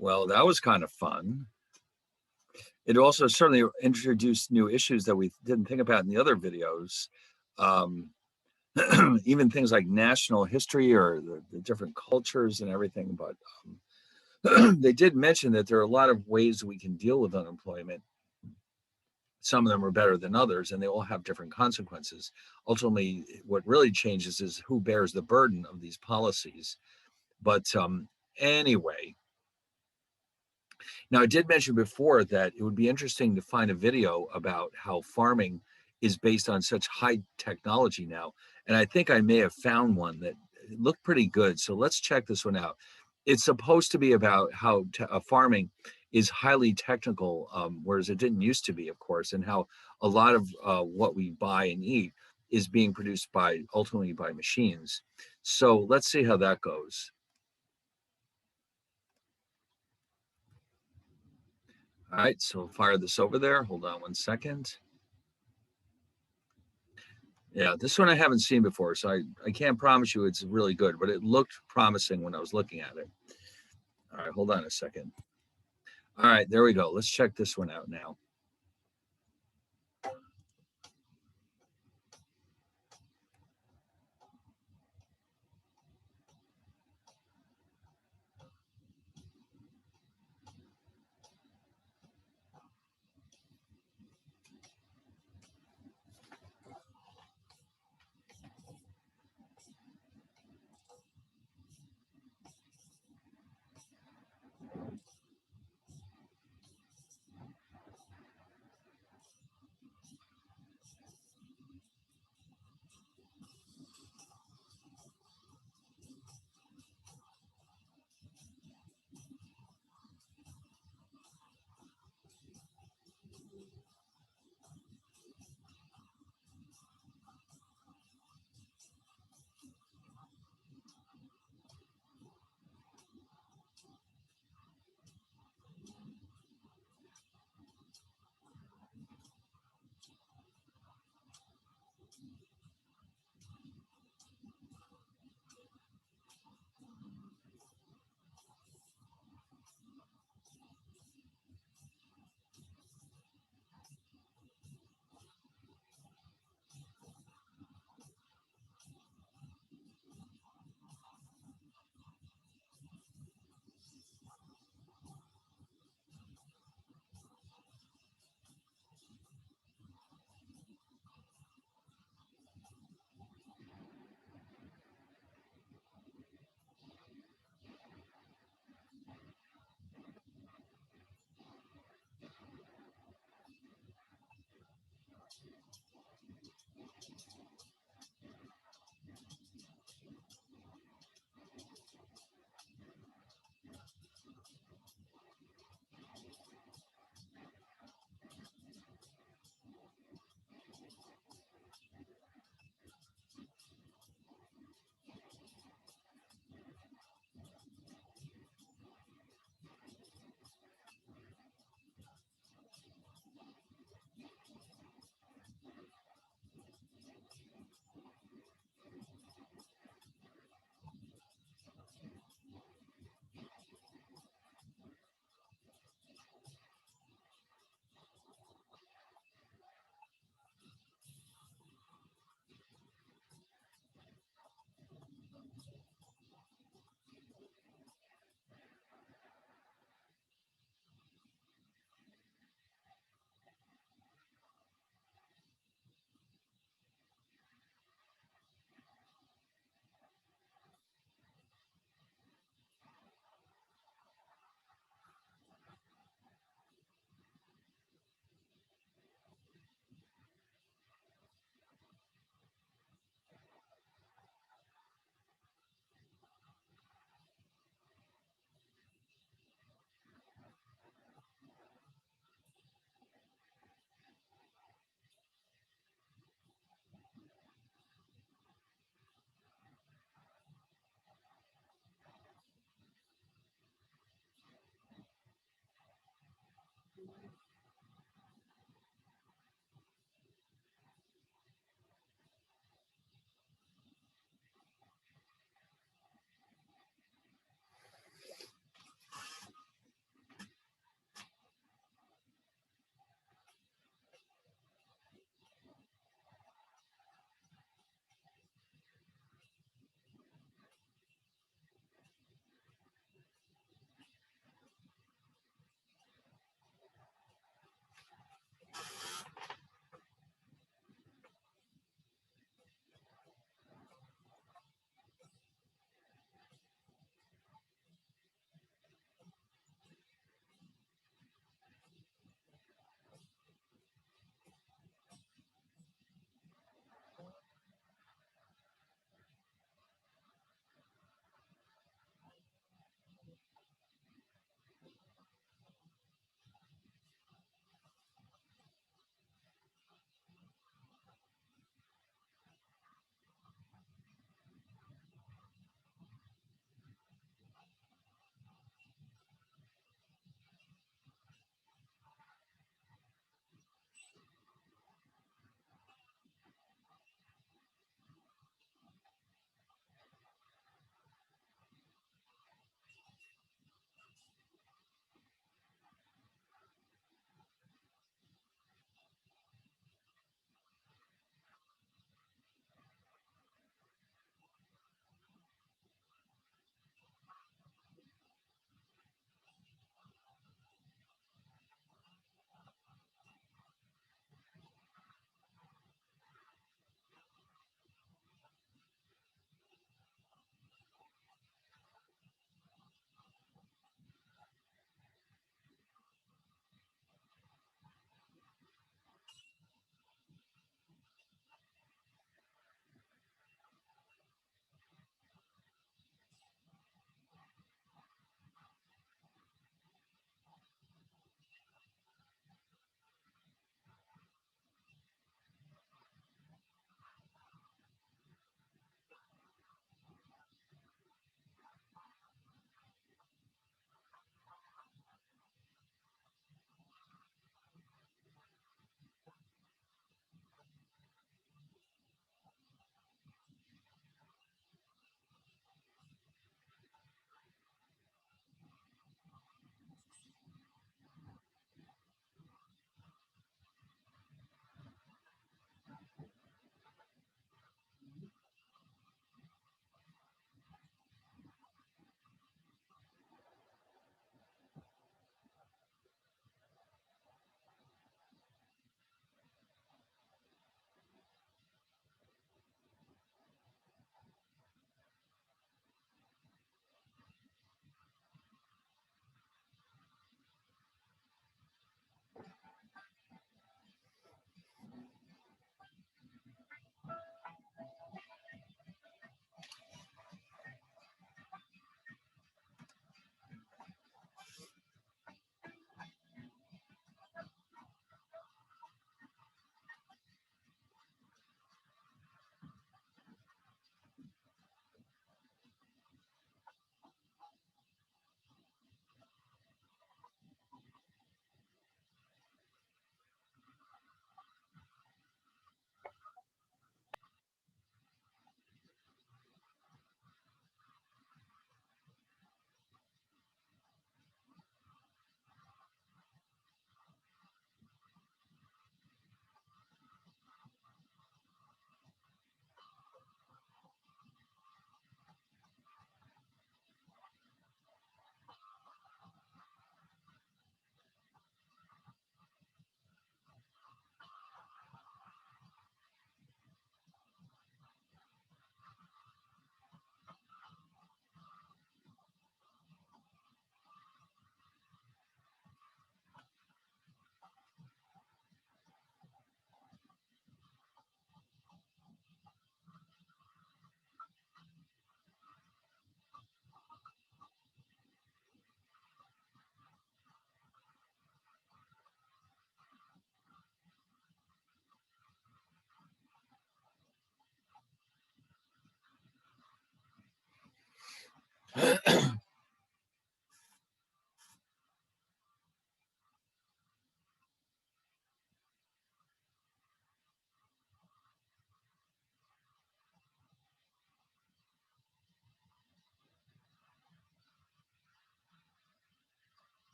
Well, that was kind of fun. It also certainly introduced new issues that we didn't think about in the other videos. Um, even things like national history or the different cultures and everything. But they did mention that there are a lot of ways we can deal with unemployment. Some of them are better than others, and they all have different consequences. Ultimately, what really changes is who bears the burden of these policies. But anyway, now I did mention before that it would be interesting to find a video about how farming is based on such high technology now. And I think I may have found one that looked pretty good. So let's check this one out. It's supposed to be about how farming is highly technical, whereas it didn't used to be, of course, and how a lot of what we buy and eat is being produced by ultimately by machines. So let's see how that goes. All right, so fire this over there. Hold on one second. Yeah, this one I haven't seen before, so I can't promise you it's really good, but it looked promising when I was looking at it. All right, hold on a second. All right, there we go. Let's check this one out now.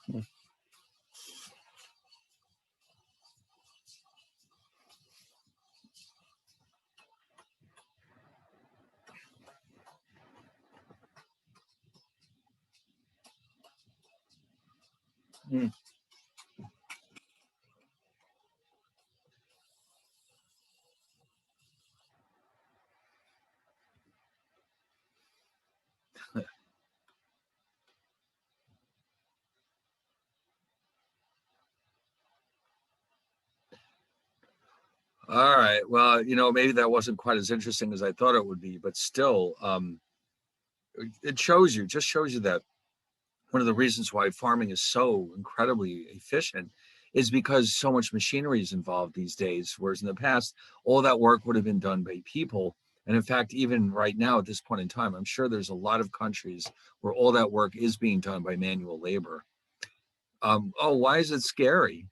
Hmm. All right. Well, maybe that wasn't quite as interesting as I thought it would be, but still, it just shows you that one of the reasons why farming is so incredibly efficient is because so much machinery is involved these days, whereas in the past, all that work would have been done by people. And in fact, even right now at this point in time, I'm sure there's a lot of countries where all that work is being done by manual labor. Oh, why is it scary?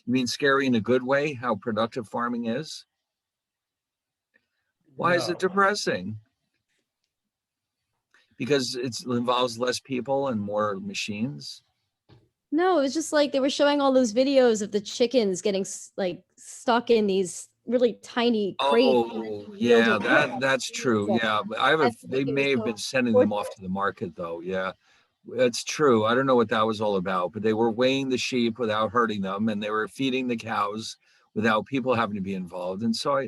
You mean scary in a good way, how productive farming is? Why is it No. depressing? Because it involves less people and more machines. No, it was just like they were showing all those videos of the chickens getting like stuck in these really tiny crates. Oh, yeah, that's true. Yeah, but they may have been sending them off to the market though. Yeah, that's true. I don't know what that was all about, but they were weighing the sheep without hurting them, and they were feeding the cows without people having to be involved. And so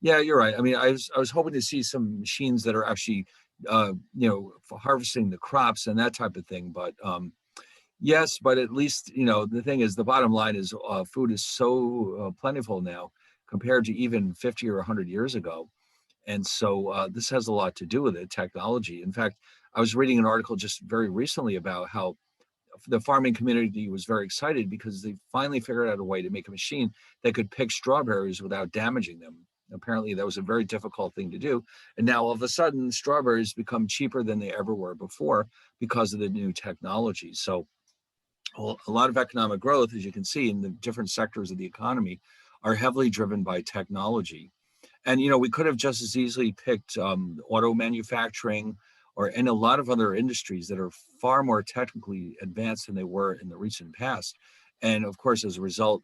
yeah, you're right. I mean, I was hoping to see some machines that are actually, for harvesting the crops and that type of thing. But yes, but at least, the thing is, the bottom line is food is so plentiful now compared to even 50 or 100 years ago. And so this has a lot to do with it, technology. In fact, I was reading an article just very recently about how the farming community was very excited because they finally figured out a way to make a machine that could pick strawberries without damaging them. Apparently, that was a very difficult thing to do. And now all of a sudden, strawberries become cheaper than they ever were before because of the new technology. So a lot of economic growth, as you can see in the different sectors of the economy, are heavily driven by technology. And, we could have just as easily picked auto manufacturing or in a lot of other industries that are far more technically advanced than they were in the recent past. And of course, as a result,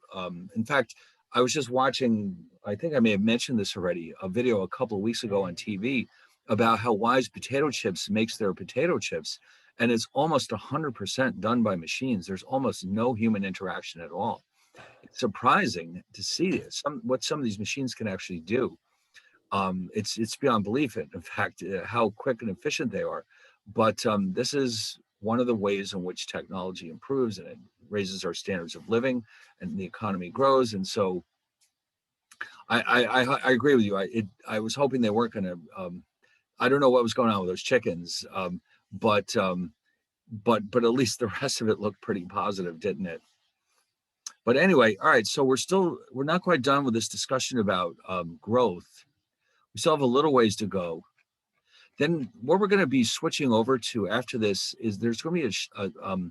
in fact, I was just watching, I think I may have mentioned this already, a video a couple of weeks ago on TV about how Wise Potato Chips makes their potato chips. And it's almost 100% done by machines. There's almost no human interaction at all. It's surprising to see what some of these machines can actually do. It's beyond belief, in fact, how quick and efficient they are. But this is one of the ways in which technology improves, and it raises our standards of living, and the economy grows. And so, I agree with you. I was hoping they weren't going to. I don't know what was going on with those chickens, but at least the rest of it looked pretty positive, didn't it? But anyway, all right. So we're not quite done with this discussion about growth. We still have a little ways to go. Then what we're going to be switching over to after this is there's going to be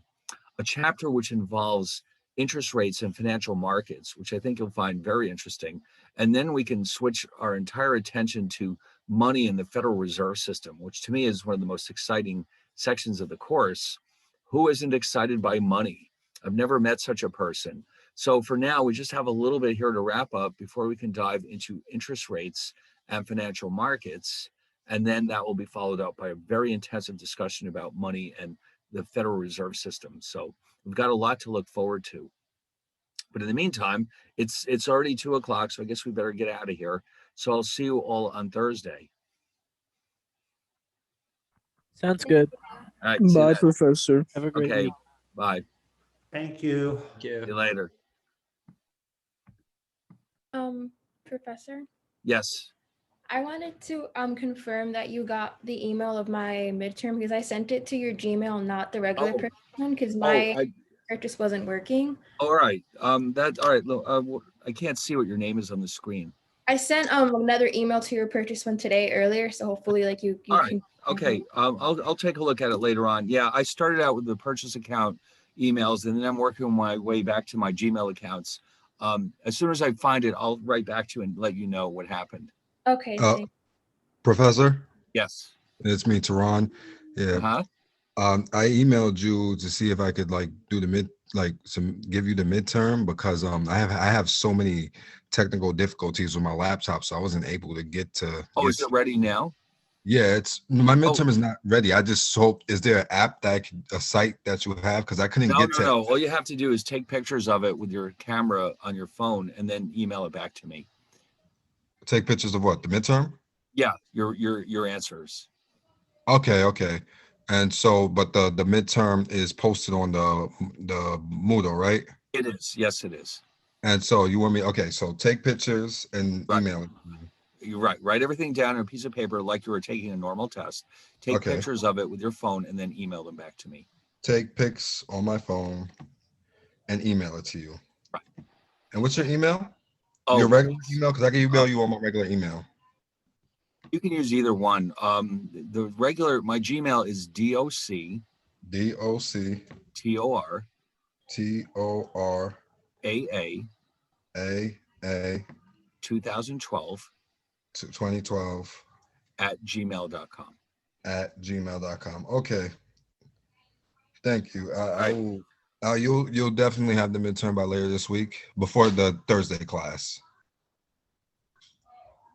a chapter which involves interest rates and financial markets, which I think you'll find very interesting. And then we can switch our entire attention to money in the Federal Reserve System, which to me is one of the most exciting sections of the course. Who isn't excited by money? I've never met such a person. So for now, we just have a little bit here to wrap up before we can dive into interest rates and financial markets. And then that will be followed up by a very intensive discussion about money and the Federal Reserve System. So we've got a lot to look forward to. But in the meantime, it's already 2:00, so I guess we better get out of here. So I'll see you all on Thursday. Sounds good. All right, see you Bye, then. Professor. Have a great Okay, week. bye. Thank you. Thank you. See you later. Professor, Yes. I wanted to confirm that you got the email of my midterm because I sent it to your Gmail, not the regular Oh. purchase one, because my I purchase wasn't working. all right. All right. Look, I can't see what your name is on the screen. I sent another email to your purchase one today earlier, so hopefully like you All right. can. Okay. I'll take a look at it later on. Yeah, I started out with the purchase account emails, and then I'm working my way back to my Gmail accounts. As soon as I find it, I'll write back to you and let you know what happened. Okay. Professor, Yes. it's me, Tehran. Yeah, Uh-huh. I emailed you to see if I could like do the give you the midterm because I have so many technical difficulties with my laptop, so I wasn't able to get to. Oh, get is it to- ready now? Yeah, it's my Oh. midterm is not ready. I just hope is there an app a site that you have because I couldn't No, get no, to. no. All you have to do is take pictures of it with your camera on your phone and then email it back to me. Take pictures of what the midterm. Yeah, your answers. Okay. And so, but the midterm is posted on the Moodle, right? It is. Yes, it is. And so you want me, okay, so take pictures and Right. email it. You're right. Write everything down on a piece of paper like you were taking a normal test. Take Okay. pictures of it with your phone and then email them back to me. Take pics on my phone and email it to you. Right. And what's your email? Oh, Your regular email? Because I can email you on my regular email. you can use either one. The regular, my Gmail is DOC DOC TOR TOR AA AA 2012 2012 at gmail.com. at gmail.com. Okay. Thank you. I Right. will. You'll definitely have the midterm by later this week before the Thursday class.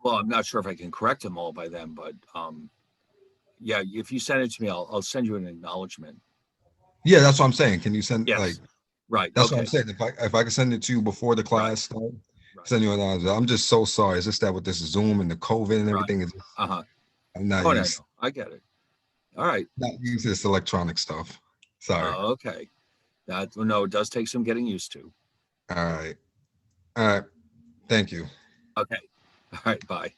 Well, I'm not sure if I can correct them all by then, but yeah, if you send it to me, I'll send you an acknowledgement. Yeah, that's what I'm saying. Can you send Yes. like Right. that's Okay. what I'm saying. If I can send it to you before the class starts, Right. send you an answer. I'm just so sorry. It's just that with this Zoom and the COVID and Right. everything, Uh-huh. I'm not Oh, no, used no, I get it. All right. not used to this electronic stuff. Sorry. Okay. No, it does take some getting used to. All right. All right. Thank you. Okay. All right. Bye.